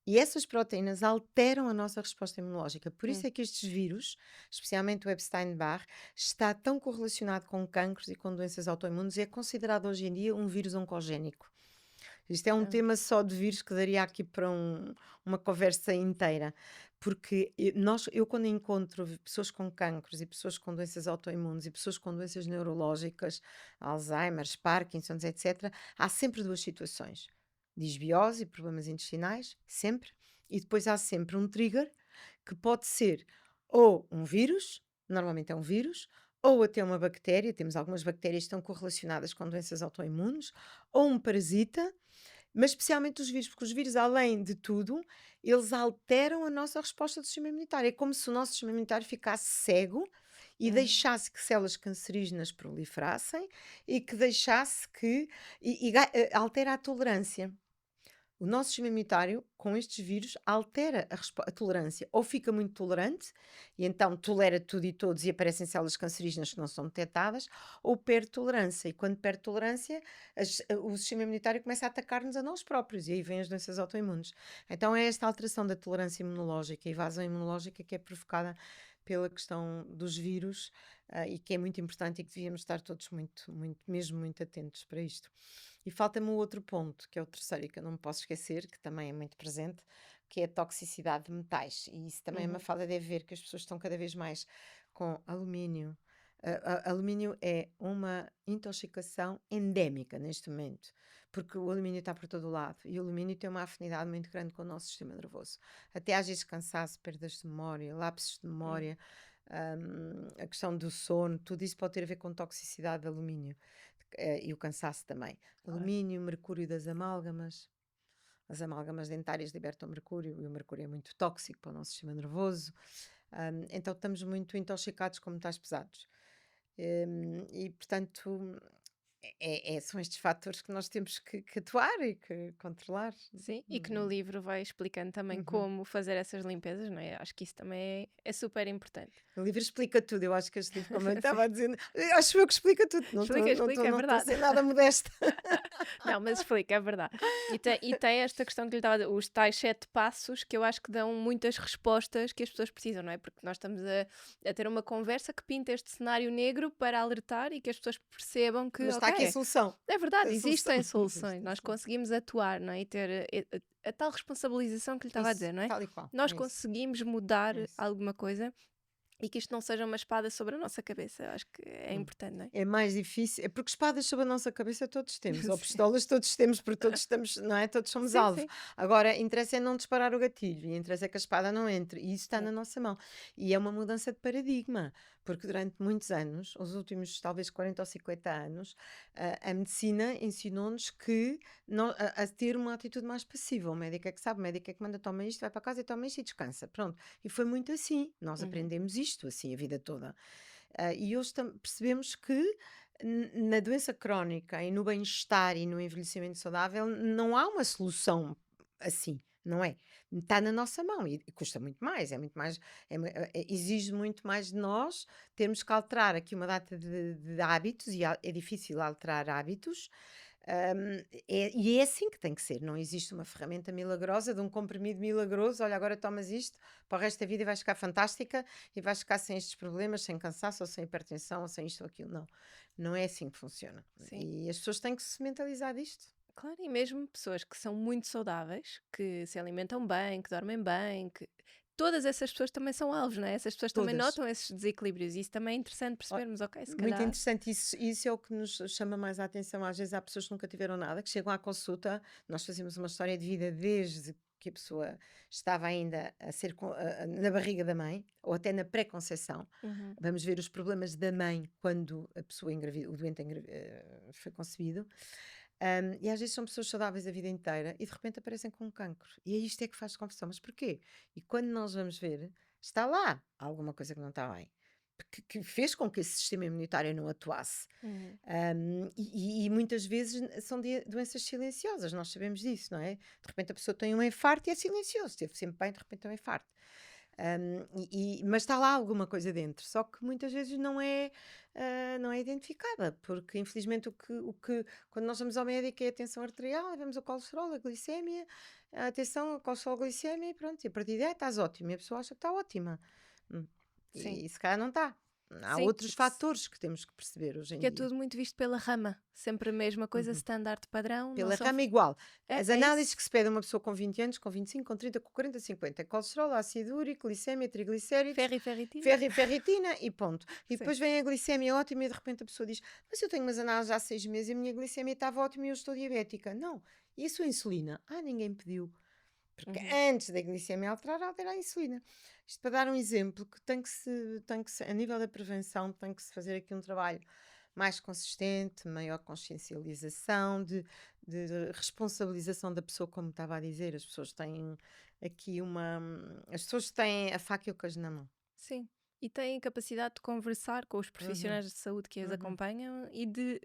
e essas proteínas alteram a nossa resposta imunológica. Por isso Hum. é que estes vírus, especialmente o Epstein-Barr, está tão correlacionado com cancros e com doenças autoimunes e é considerado hoje em dia um vírus oncogénico. Isto é um Ah, tema só de vírus que daria aqui para uma conversa inteira. Porque eu quando encontro pessoas com cancros e pessoas com doenças autoimunes e pessoas com doenças neurológicas, Alzheimer, Parkinson's, etc., há sempre duas situações. Disbiose e problemas intestinais, sempre. E depois há sempre um trigger que pode ser ou um vírus, normalmente é um vírus, ou até uma bactéria, temos algumas bactérias que estão correlacionadas com doenças autoimunes, ou um parasita, mas especialmente os vírus, porque os vírus, além de tudo, eles alteram a nossa resposta do sistema imunitário. É como se o nosso sistema imunitário ficasse cego e Hum, deixasse que células cancerígenas proliferassem e que deixasse que. Altera a tolerância. O nosso sistema imunitário, com estes vírus, altera a tolerância. Ou fica muito tolerante, e então tolera tudo e todos, e aparecem células cancerígenas que não são detectadas, ou perde tolerância. E quando perde tolerância, o sistema imunitário começa a atacar-nos a nós próprios, e aí vêm as doenças autoimunes. Então é esta alteração da tolerância imunológica e evasão imunológica que é provocada pela questão dos vírus, e que é muito importante e que devíamos estar todos muito, muito, mesmo muito atentos para isto. E falta-me o outro ponto, que é o terceiro e que eu não me posso esquecer, que também é muito presente, que é a toxicidade de metais. E isso também é uma uhum. falta de ver que as pessoas estão cada vez mais com alumínio. Alumínio é uma intoxicação endémica neste momento, porque o alumínio está por todo o lado e o alumínio tem uma afinidade muito grande com o nosso sistema nervoso. Até às vezes cansaço, perdas de memória, lapsos de Hum, memória, a questão do sono, tudo isso pode ter a ver com toxicidade de alumínio. E o cansaço também. claro. Alumínio, mercúrio das amálgamas. As amálgamas dentárias libertam mercúrio e o mercúrio é muito tóxico para o nosso sistema nervoso. Então estamos muito intoxicados com metais pesados. E portanto, são estes fatores que nós temos que atuar e que controlar. Sim, e que no livro vai explicando também Uhum. como fazer essas limpezas, não é? Acho que isso também é super importante. O livro explica tudo. Eu acho que este livro, como eu Sim. estava a dizer, acho eu que explica tudo. Não estou Explica, não explica, estou é não estou a verdade. ser nada modesta. Não, mas explica, é verdade. E tem esta questão que lhe estava a dizer, os tais 7 passos que eu acho que dão muitas respostas que as pessoas precisam, não é? Porque nós estamos a ter uma conversa que pinta este cenário negro para alertar e que as pessoas percebam que, Mas está aqui a ok, solução. é verdade, A solução. existem Existe soluções, a nós solução. conseguimos atuar, não é? E ter a tal responsabilização que lhe estava a Isso, dizer, não é? tal e qual. Nós É isso. conseguimos mudar É isso. alguma coisa e que isto não seja uma espada sobre a nossa cabeça. Eu acho que é Hum. importante, não é? É mais difícil, é porque espadas sobre a nossa cabeça todos temos, ou Sim, pistolas todos temos, porque todos estamos, não é? Todos somos sim, alvo. sim. Agora, interessa é não disparar o gatilho, e interessa é que a espada não entre, e isso está É. na nossa mão. E é uma mudança de paradigma, porque durante muitos anos, os últimos talvez 40 ou 50 anos, a medicina ensinou-nos que a ter uma atitude mais passiva. O médico é que sabe, o médico é que manda, toma isto, vai para casa e toma isto e descansa. Pronto. E foi muito assim. Nós Uhum. aprendemos isto assim a vida toda. E hoje percebemos que na doença crónica e no bem-estar e no envelhecimento saudável não há uma solução assim, não é? Está na nossa mão e custa muito mais, é muito mais, exige muito mais de nós termos que alterar aqui uma data de hábitos e é difícil alterar hábitos. E é assim que tem que ser, não existe uma ferramenta milagrosa de um comprimido milagroso, olha, agora tomas isto para o resto da vida e vais ficar fantástica e vais ficar sem estes problemas, sem cansaço, ou sem hipertensão, ou sem isto ou aquilo. Não, não é assim que funciona. Sim. E as pessoas têm que se mentalizar disto. Claro, e mesmo pessoas que são muito saudáveis, que se alimentam bem, que dormem bem, que todas essas pessoas também são alvos, não é? Essas pessoas também Todas. notam esses desequilíbrios e isso também é interessante Ó, percebermos, ok, se muito calhar. interessante, isso é o que nos chama mais a atenção. Às vezes há pessoas que nunca tiveram nada, que chegam à consulta, nós fazemos uma história de vida desde que a pessoa estava ainda a ser na barriga da mãe, ou até na pré-conceição. Uhum, Vamos ver os problemas da mãe quando a pessoa o doente foi concebido. E às vezes são pessoas saudáveis a vida inteira e de repente aparecem com um cancro. E é isto é que faz confusão. Mas porquê? E quando nós vamos ver, está lá alguma coisa que não está bem. Que fez com que esse sistema imunitário não atuasse. uhum. E muitas vezes são doenças silenciosas, nós sabemos disso, não é? De repente a pessoa tem um infarto e é silencioso, esteve sempre bem, de repente tem um infarto. Mas está lá alguma coisa dentro, só que muitas vezes não é identificada, porque infelizmente quando nós vamos ao médico é a tensão arterial, vemos o colesterol, a glicémia, a atenção, o colesterol, a glicémia e pronto, e a partir daí estás ótima, e a pessoa acha que está ótima. Hum, Sim, E se calhar não está. Há sim, outros fatores que temos que perceber hoje em porque é dia. tudo muito visto pela rama, sempre a mesma coisa, Uhum. standard padrão, não Pela são. rama igual. É, As é isso. análises que se pedem a uma pessoa com 20 anos, com 25, com 30, com 40, 50. É colesterol, ácido úrico, glicemia, triglicéridos, Ferro e ferritina? ferro e ferritina e ponto. E Sim. depois vem a glicemia ótima e de repente a pessoa diz: Mas eu tenho umas análises há 6 meses e a minha glicemia estava ótima e eu estou diabética. Não. E a sua insulina? Ninguém pediu. Porque Uhum. antes da glicemia altera a insulina. Isto para dar um exemplo que a nível da prevenção, tem que se fazer aqui um trabalho mais consistente, maior consciencialização, de responsabilização da pessoa, como estava a dizer. As pessoas têm aqui as pessoas têm a faca e o queijo na mão. Sim. E têm capacidade de conversar com os Uhum, profissionais de saúde que as uhum. acompanham e de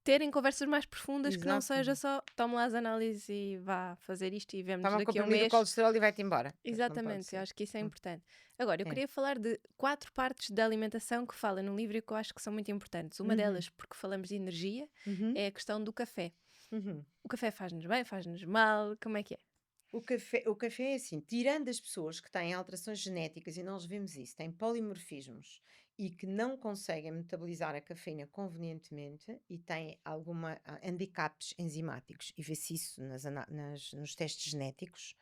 terem conversas mais profundas que não seja Exatamente. só tome lá as análises e vá fazer isto e vemo-nos Toma um daqui a um comprimido do mês. colesterol e vai-te embora. Pois não pode Exatamente, eu ser. acho que isso é Hum, importante. Agora, eu É. queria falar de 4 partes da alimentação que fala no livro e que eu acho que são muito importantes. Uma Uhum, delas, porque falamos de energia, uhum, é a questão do café. uhum. O café faz-nos bem, faz-nos mal, como é que é? O café é assim, tirando as pessoas que têm alterações genéticas, e nós vemos isso, têm polimorfismos e que não conseguem metabolizar a cafeína convenientemente e têm alguma handicaps enzimáticos, e vê-se isso nos testes genéticos.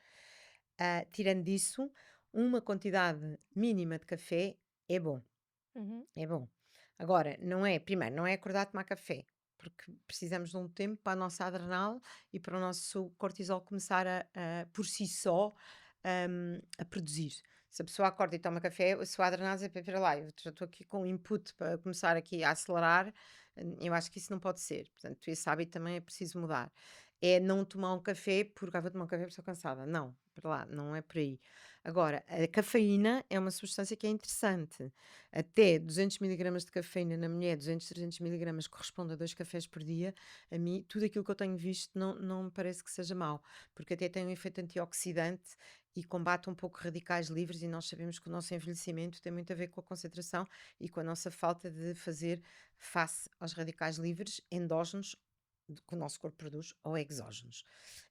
Tirando isso, uma quantidade mínima de café é bom. Uhum. É bom. Agora, primeiro, não é acordar a tomar café, porque precisamos de um tempo para a nossa adrenal e para o nosso cortisol começar por si só, a produzir. Se a pessoa acorda e toma café, a sua adrenal diz: Espera lá, eu já estou aqui com input para começar aqui a acelerar. Eu acho que isso não pode ser. Portanto, esse hábito também é preciso mudar. É não tomar um café porque vou tomar um café porque estou cansada. Não, para lá, não é por aí. Agora, a cafeína é uma substância que é interessante. Até 200 miligramas de cafeína na mulher, 200, 300 miligramas, corresponde a 2 cafés por dia. A mim, tudo aquilo que eu tenho visto não me parece que seja mau, porque até tem um efeito antioxidante e combate um pouco radicais livres, e nós sabemos que o nosso envelhecimento tem muito a ver com a concentração e com a nossa falta de fazer face aos radicais livres endógenos que o nosso corpo produz ou exógenos.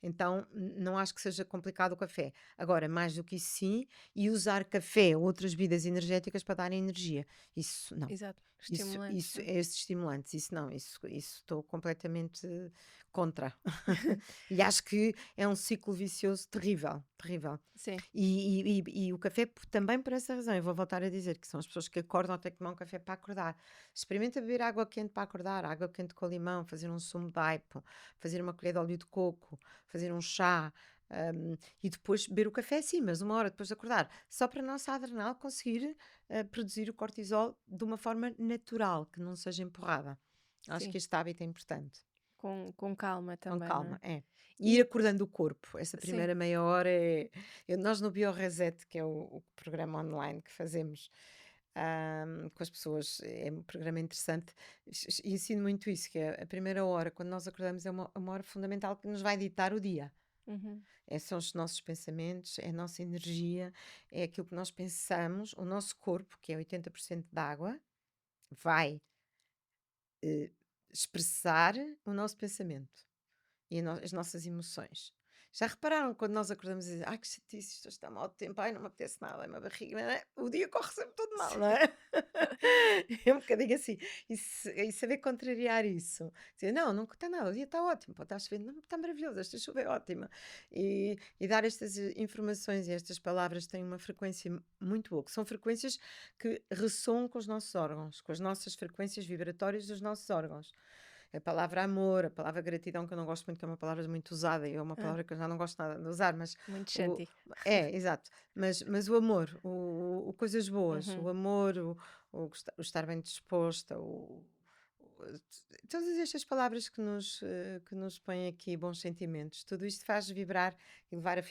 Então, não acho que seja complicado o café. Agora, mais do que isso, sim, e usar café ou outras bebidas energéticas para dar energia. Isso não. Exato, estimulantes, Isso, não é? esses estimulantes, isso não, isso estou completamente contra. E acho que é um ciclo vicioso terrível, terrível. Sim, E o café, também por essa razão, eu vou voltar a dizer que são as pessoas que acordam a ter que tomar um café para acordar. Experimenta beber água quente para acordar, água quente com limão, fazer um sumo de aipo, fazer uma colher de óleo de coco, fazer um chá, e depois beber o café sim, mas uma hora depois de acordar, só para a nossa adrenal conseguir produzir o cortisol de uma forma natural, que não seja empurrada. Acho sim. que este hábito é importante. Com calma Com também, não calma, é? é. E ir E acordando o corpo. Essa sim, primeira meia hora nós no BioReset, que é o programa online que fazemos, com as pessoas, é um programa interessante, e ensino muito isso, que é a primeira hora, quando nós acordamos, é uma hora fundamental que nos vai ditar o dia. uhum, São os nossos pensamentos, é a nossa energia, é aquilo que nós pensamos, o nosso corpo, que é 80% de água, vai eh, expressar o nosso pensamento e as nossas emoções. Já repararam quando nós acordamos e dizemos: Ai, que chatice, isto está mal de tempo, ai, não me apetece nada, é uma barriga, não é? O dia corre sempre todo mal, não sim, é? É um bocadinho assim. E saber contrariar isso. Dizer: Não, não está nada, o dia está ótimo, pode estar chovendo, não, está maravilhoso, esta chuva é ótima. E dar estas informações e estas palavras têm uma frequência muito boa, que são frequências que ressoam com os nossos órgãos, com as nossas frequências vibratórias dos nossos órgãos. A palavra amor, a palavra gratidão, que eu não gosto muito, que é uma palavra muito usada, e é uma ah, palavra que eu já não gosto nada de usar, mas muito o, shanty. exato. Mas o amor, o coisas boas, o Uhum, amor, o estar bem disposta, todas estas palavras que nos põem aqui bons sentimentos, tudo isto faz vibrar e levar a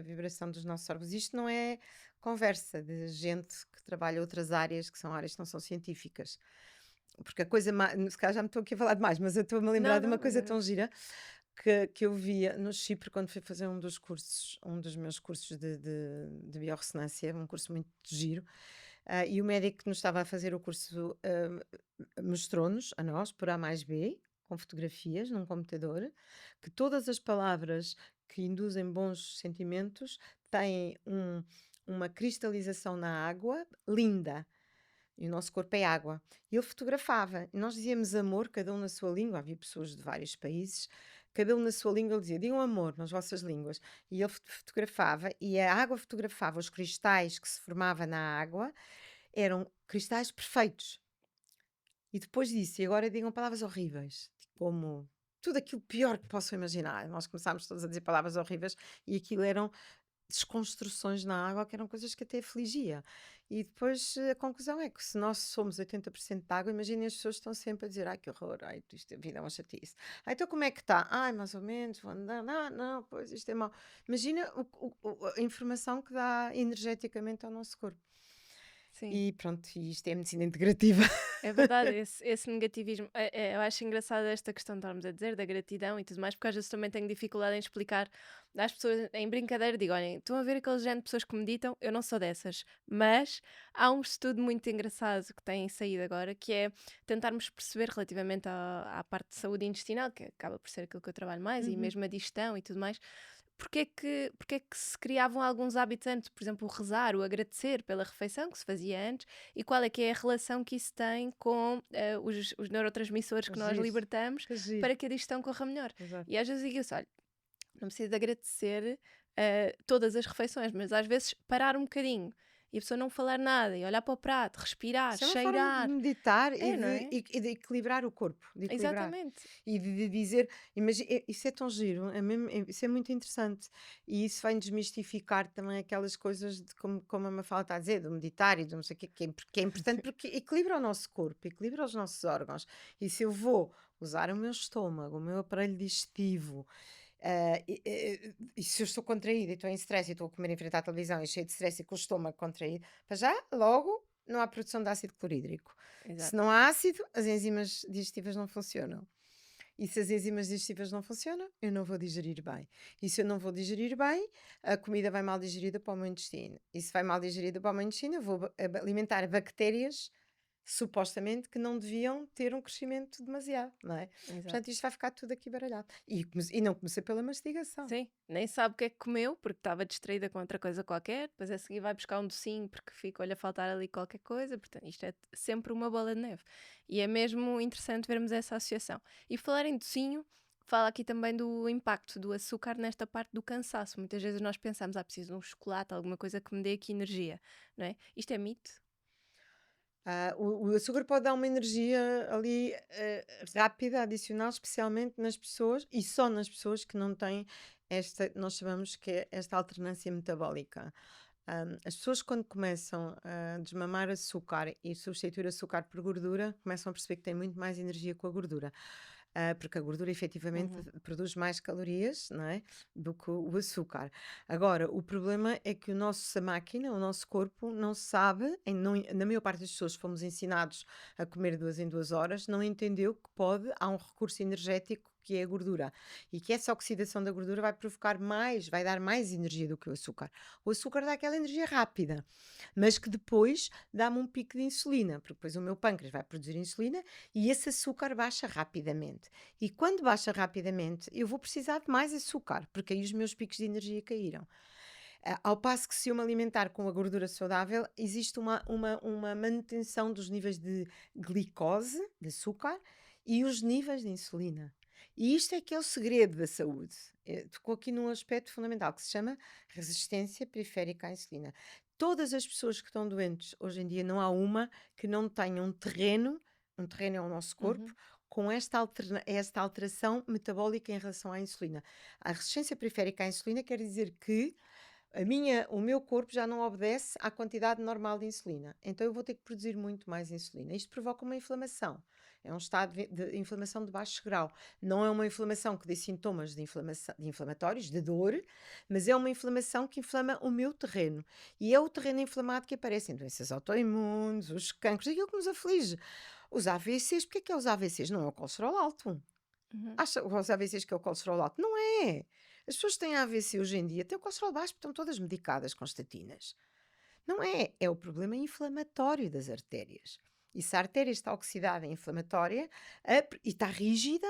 vibração dos nossos órgãos. Isto não é conversa de gente que trabalha outras áreas, que são áreas que não são científicas. Porque a coisa se calhar já me estou aqui a falar demais, mas eu estou-me a lembrar não, de uma não, coisa tão gira que eu via no Chipre quando fui fazer um dos meus cursos de biorressonância, um curso muito giro, e o médico que nos estava a fazer o curso mostrou-nos, a nós, por A mais B, com fotografias num computador, que todas as palavras que induzem bons sentimentos têm uma cristalização na água linda. E o nosso corpo é água. E ele fotografava. E nós dizíamos amor, cada um na sua língua. Havia pessoas de vários países. Cada um na sua língua, ele dizia: digam amor nas vossas línguas. E ele fotografava. E a água fotografava os cristais que se formavam na água. Eram cristais perfeitos. E depois disse: e agora digam palavras horríveis. Como tudo aquilo pior que possam imaginar. Nós começámos todos a dizer palavras horríveis e aquilo eram desconstruções na água que eram coisas que até afligia. E depois a conclusão é que se nós somos 80% de água, imaginem as pessoas que estão sempre a dizer ai que horror, ai isto, a vida é uma chatice. Ah, então como é que está? Ai, mais ou menos, vou andar, não, pois isto é mau. Imagina a informação que dá energeticamente ao nosso corpo. Sim. E pronto, e isto é medicina integrativa. É verdade, esse negativismo. Eu acho engraçada esta questão de estarmos a dizer, da gratidão e tudo mais, porque às vezes também tenho dificuldade em explicar às pessoas, em brincadeira, digo: olhem, estão a ver aquele género de pessoas que meditam? Eu não sou dessas. Mas há um estudo muito engraçado que tem saído agora, que é tentarmos perceber relativamente à parte de saúde intestinal, que acaba por ser aquilo que eu trabalho mais, e Uhum. mesmo a digestão e tudo mais. Porque é que se criavam alguns hábitos antes, por exemplo, o rezar, o agradecer pela refeição que se fazia antes, e qual é que é a relação que isso tem com os neurotransmissores Que que nós giro, libertamos que giro. para que a digestão corra melhor. Exato. E às vezes digo assim, olha, não preciso de agradecer todas as refeições, mas às vezes parar um bocadinho e a pessoa não falar nada e olhar para o prato, respirar, Isso é uma forma de cheirar. meditar É, não é? e de equilibrar o corpo, de equilibrar. Exatamente. E de dizer, isso é tão giro, isso é muito interessante. E isso vai desmistificar também aquelas coisas de como a Mafalda está a dizer, do meditar e do não sei o quê, que é importante porque equilibra o nosso corpo, equilibra os nossos órgãos. E se eu vou usar o meu estômago, o meu aparelho digestivo, e se eu estou contraída e estou em stress e estou a comer em frente à televisão e cheio de stress e com o estômago contraído, para já, logo, não há produção de ácido clorídrico. Se Exato. não há ácido, as enzimas digestivas não funcionam. E se as enzimas digestivas não funcionam, eu não vou digerir bem. E se eu não vou digerir bem, a comida vai mal digerida para o meu intestino. E se vai mal digerida para o meu intestino, eu vou alimentar bactérias supostamente que não deviam ter um crescimento demasiado, não é? Portanto, Exato. isto vai ficar tudo aqui baralhado. E não comecei pela mastigação. Sim, nem sabe o que é que comeu, porque estava distraída com outra coisa qualquer, depois a seguir vai buscar um docinho porque ficou-lhe a faltar ali qualquer coisa, portanto, isto é sempre uma bola de neve. E é mesmo interessante vermos essa associação. E falar em docinho, fala aqui também do impacto do açúcar nesta parte do cansaço. Muitas vezes nós pensamos, preciso de um chocolate, alguma coisa que me dê aqui energia, não é? Isto é mito? O açúcar pode dar uma energia ali rápida, adicional, especialmente nas pessoas e só nas pessoas que não têm esta, nós chamamos que é esta alternância metabólica. As pessoas, quando começam a desmamar açúcar e substituir açúcar por gordura, começam a perceber que têm muito mais energia com a gordura. Porque a gordura efetivamente Uhum, produz mais calorias, não é? Do que o açúcar. Agora, o problema é que a máquina, o nosso corpo, não sabe, na maior parte das pessoas fomos ensinados a comer 2 em 2 horas, não entendeu que há um recurso energético que é a gordura e que essa oxidação da gordura vai provocar mais, vai dar mais energia do que o açúcar. O açúcar dá aquela energia rápida, mas que depois dá-me um pico de insulina, porque depois o meu pâncreas vai produzir insulina e esse açúcar baixa rapidamente. E quando baixa rapidamente, eu vou precisar de mais açúcar, porque aí os meus picos de energia caíram. Ao passo que se eu me alimentar com a gordura saudável, existe uma manutenção dos níveis de glicose, de açúcar, e os níveis de insulina. E isto é que é o segredo da saúde. Tocou aqui num aspecto fundamental que se chama resistência periférica à insulina. Todas as pessoas que estão doentes, hoje em dia não há uma que não tenha um terreno é o nosso corpo, uhum, com esta alteração metabólica em relação à insulina. A resistência periférica à insulina quer dizer que o meu corpo já não obedece à quantidade normal de insulina. Então eu vou ter que produzir muito mais insulina. Isto provoca uma inflamação. É um estado de inflamação de baixo grau. Não é uma inflamação que dê sintomas de inflamatórios, de dor, mas é uma inflamação que inflama o meu terreno. E é o terreno inflamado que aparecem doenças autoimunes, os cancros, aquilo que nos aflige. Os AVCs, porque é que é os AVCs? Não é o colesterol alto. uhum. Acha os AVCs que é o colesterol alto? Não é. As pessoas que têm AVC hoje em dia têm o colesterol baixo porque estão todas medicadas com estatinas. Não é. É o problema inflamatório das artérias. E se a artéria está oxidada e inflamatória e está rígida,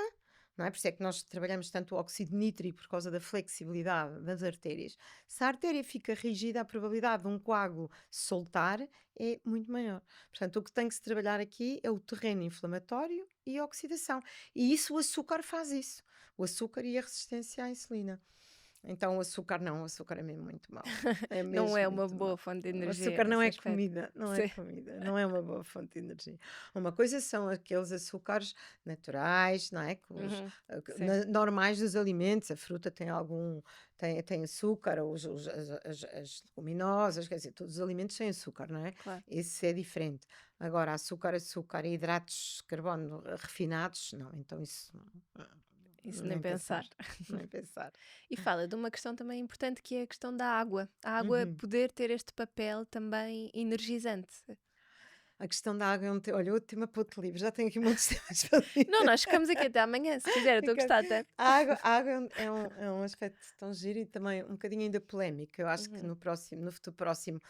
não é? Por isso é que nós trabalhamos tanto o óxido nítrico por causa da flexibilidade das artérias. Se a artéria fica rígida, a probabilidade de um coágulo soltar é muito maior. Portanto, o que tem que se trabalhar aqui é o terreno inflamatório e a oxidação. E isso, o açúcar faz isso. O açúcar e a resistência à insulina. Então o açúcar não, o açúcar é mesmo muito mau. É Não é mesmo uma muito boa mau. fonte de O energia açúcar não nesse é aspecto. comida, não é Sim. comida, não é uma boa fonte de energia. Uma coisa são aqueles açúcares naturais, não é? Uhum. Sim, Normais dos alimentos, a fruta tem tem açúcar, as leguminosas, quer dizer, todos os alimentos têm açúcar, não é? claro. Esse é diferente. Agora, açúcar e hidratos de carbono refinados, não, então isso Isso nem nem pensar, pensar. nem pensar. E fala de uma questão também importante que é a questão da água. A água Uhum. poder ter este papel também energizante. A questão da água é um olha, outro tema para outro livro, já tenho aqui muitos temas para ler. Não, nós ficamos aqui até amanhã, se quiser, eu estou a Fica- gostar tanto. a água é um aspecto tão giro e também um bocadinho ainda polémico. Eu acho que Uhum. no futuro próximo,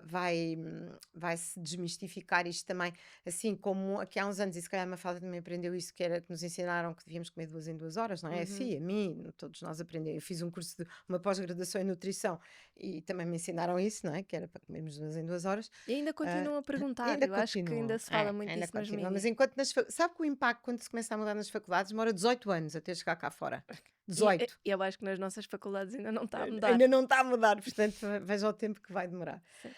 vai se desmistificar isto também, assim como aqui há uns anos, e se calhar a Mafalda também aprendeu isso, que era que nos ensinaram que devíamos comer 2 em 2 horas, não é? Uhum. Assim, a mim, todos nós aprendemos. Eu fiz um curso de uma pós-graduação em nutrição e também me ensinaram isso, não é? Que era para comermos 2 em 2 horas. E ainda Ah, continuam a perguntar, ainda eu acho que ainda continua, se fala muito ainda disso nos continua, mas mídias. enquanto sabe que o impacto quando se começa a mudar nas faculdades demora 18 anos até chegar cá fora. E 18. eu acho que nas nossas faculdades ainda não está a mudar. Ainda não está a mudar, portanto, veja o tempo que vai demorar. Sim.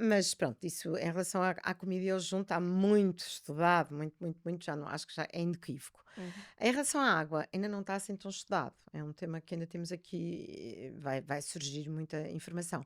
Mas pronto, isso em relação à comida e ao junto está muito estudado, muito, muito, muito, já não acho que já é inequívoco. Uhum. Em relação à água, ainda não está assim tão estudado. É um tema que ainda temos aqui, vai surgir muita informação.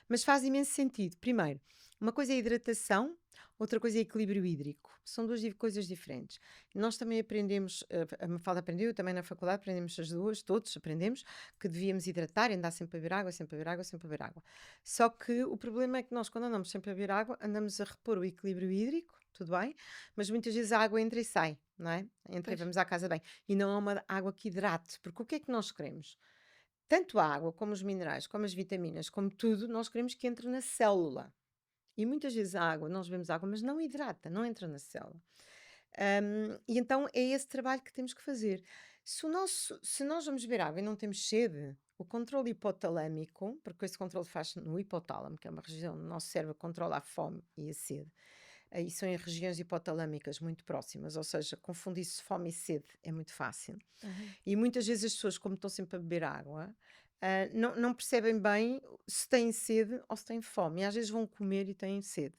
Mas faz imenso sentido. Primeiro, uma coisa é hidratação, outra coisa é equilíbrio hídrico. São duas coisas diferentes. Nós também aprendemos, a Mafalda aprendeu, também na faculdade aprendemos as duas, todos aprendemos, que devíamos hidratar e andar sempre a beber água, sempre a beber água, sempre a beber água. Só que o problema é que nós, quando andamos sempre a beber água, andamos a repor o equilíbrio hídrico, tudo bem, mas muitas vezes a água entra e sai, não é? Entra e Pois. vamos à casa bem. E não é uma água que hidrate, porque o que é que nós queremos? Tanto a água, como os minerais, como as vitaminas, como tudo, nós queremos que entre na célula. E muitas vezes a água, nós bebemos água, mas não hidrata, não entra na célula. E então é esse trabalho que temos que fazer. Se nós vamos beber água e não temos sede, o controle hipotalâmico, porque esse controle faz no hipotálamo, que é uma região do nosso cérebro que controla a fome e a sede, e são em regiões hipotalâmicas muito próximas, ou seja, confundir-se fome e sede é muito fácil. Uhum. E muitas vezes as pessoas, como estão sempre a beber água, não percebem bem se têm sede ou se têm fome. E às vezes vão comer e têm sede.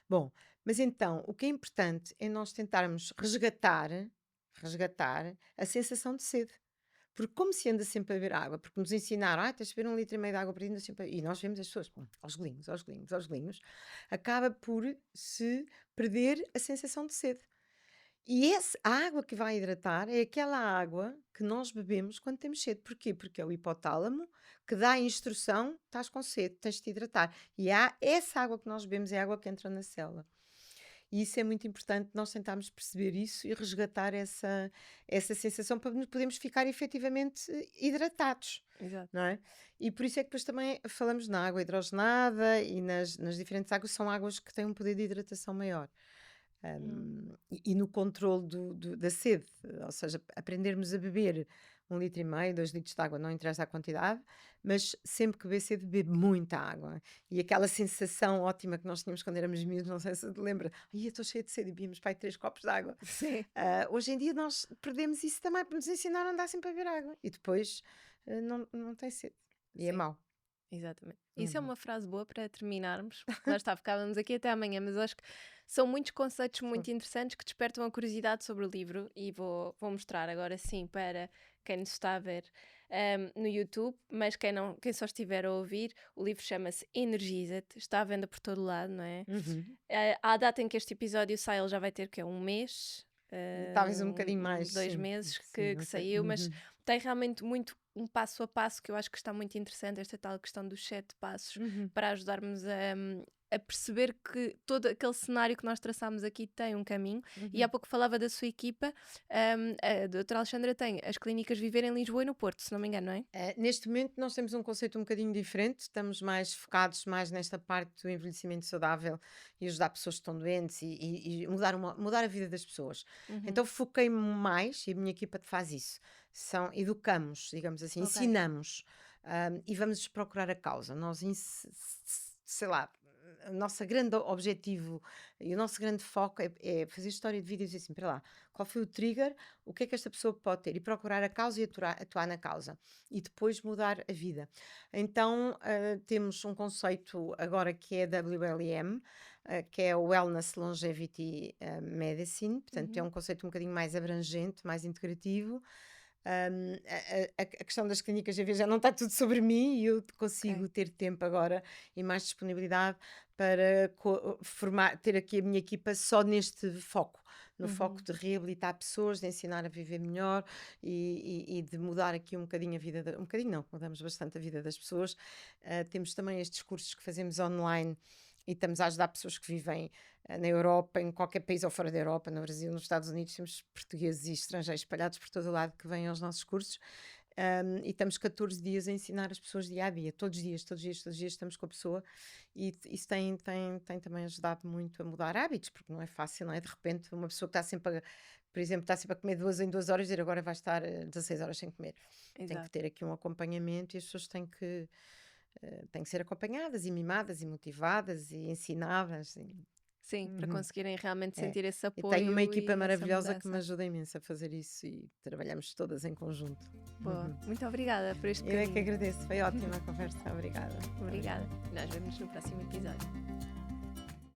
Bom, mas então, o que é importante é nós tentarmos resgatar a sensação de sede. Porque como se anda sempre a beber água, porque nos ensinaram, tens de beber 1,5 litro de água por dia, anda sempre e nós vemos as pessoas, aos golinhos, aos golinhos, aos golinhos, acaba por se perder a sensação de sede. E a água que vai hidratar é aquela água que nós bebemos quando temos sede. Porquê? Porque é o hipotálamo que dá a instrução: estás com sede, tens de te hidratar. E essa água que nós bebemos é a água que entra na célula. E isso é muito importante, nós tentarmos perceber isso e resgatar essa sensação para podermos ficar efetivamente hidratados, Exato. não é? E por isso é que depois também falamos na água hidrogenada e nas diferentes águas, são águas que têm um poder de hidratação maior. E no controle da sede, ou seja, aprendermos a beber 1,5 litro, 2 litros de água, não interessa a quantidade, mas sempre que beber sede, bebe muita água. E aquela sensação ótima que nós tínhamos quando éramos miúdos, não sei se te lembra, ai, eu estou cheia de sede e bebíamos para aí 3 copos de água. Sim. Hoje em dia nós perdemos isso também, para nos ensinar a andar sempre a beber água. E depois não tem sede. E é Sim. mau. Exatamente. É Isso é mau. uma frase boa para terminarmos, porque lá está, ficávamos aqui até amanhã, mas acho que são muitos conceitos muito interessantes que despertam a curiosidade sobre o livro e vou mostrar agora sim para quem nos está a ver no YouTube, mas quem só estiver a ouvir, o livro chama-se Energiza-te, está à venda por todo lado, não é? Uhum. À data em que este episódio sai, ele já vai ter que é um mês, Talvez um bocadinho mais, 2 meses sim, que não sei. saiu, mas Uhum. tem realmente muito um passo a passo que eu acho que está muito interessante, esta tal questão dos 7 passos, Uhum. para ajudarmos a perceber que todo aquele cenário que nós traçámos aqui tem um caminho. E há Uhum. pouco falava da sua equipa, a doutora Alexandra tem as clínicas Viver em Lisboa e no Porto, se não me engano, não é? Neste momento nós temos um conceito um bocadinho diferente, estamos mais focados mais nesta parte do envelhecimento saudável e ajudar pessoas que estão doentes e mudar a vida das pessoas. Uhum. Então foquei-me mais, e a minha equipa faz isso, educamos, digamos assim, Ok. ensinamos, e vamos procurar a causa. Nós, sei lá, o nosso grande objetivo e o nosso grande foco é fazer história de vida e dizer assim, para lá, qual foi o trigger, o que é que esta pessoa pode ter e procurar a causa e atuar na causa e depois mudar a vida. Então, temos um conceito agora que é WLM, que é o Wellness Longevity Medicine, portanto é Uhum. um conceito um bocadinho mais abrangente, mais integrativo. A questão das clínicas GV já não está tudo sobre mim e eu consigo Ok. ter tempo agora e mais disponibilidade para ter aqui a minha equipa só neste foco, no foco Uhum. de reabilitar pessoas, de ensinar a viver melhor e de mudar aqui um bocadinho a vida, um bocadinho não, mudamos bastante a vida das pessoas. Temos também estes cursos que fazemos online e estamos a ajudar pessoas que vivem na Europa, em qualquer país ou fora da Europa, no Brasil, nos Estados Unidos, temos portugueses e estrangeiros espalhados por todo o lado que vêm aos nossos cursos. E estamos 14 dias a ensinar as pessoas dia a dia, todos os dias, todos os dias, todos os dias estamos com a pessoa e isso tem também ajudado muito a mudar hábitos, porque não é fácil, não é? De repente, uma pessoa que está sempre por exemplo, está sempre a comer 2 em 2 horas, dizer agora vai estar 16 horas sem comer. Tem que Exato. ter aqui um acompanhamento e as pessoas têm que ser acompanhadas e mimadas e motivadas e ensinadas. Sim, para Uhum. conseguirem realmente É. sentir esse E tenho uma apoio equipa e essa maravilhosa que me mudança. ajuda imenso a fazer isso e trabalhamos todas em conjunto. Boa. Uhum. Muito obrigada por este Eu é que bocadinho. agradeço, foi ótima a conversa, obrigada. Obrigada. Nós vemos no próximo episódio.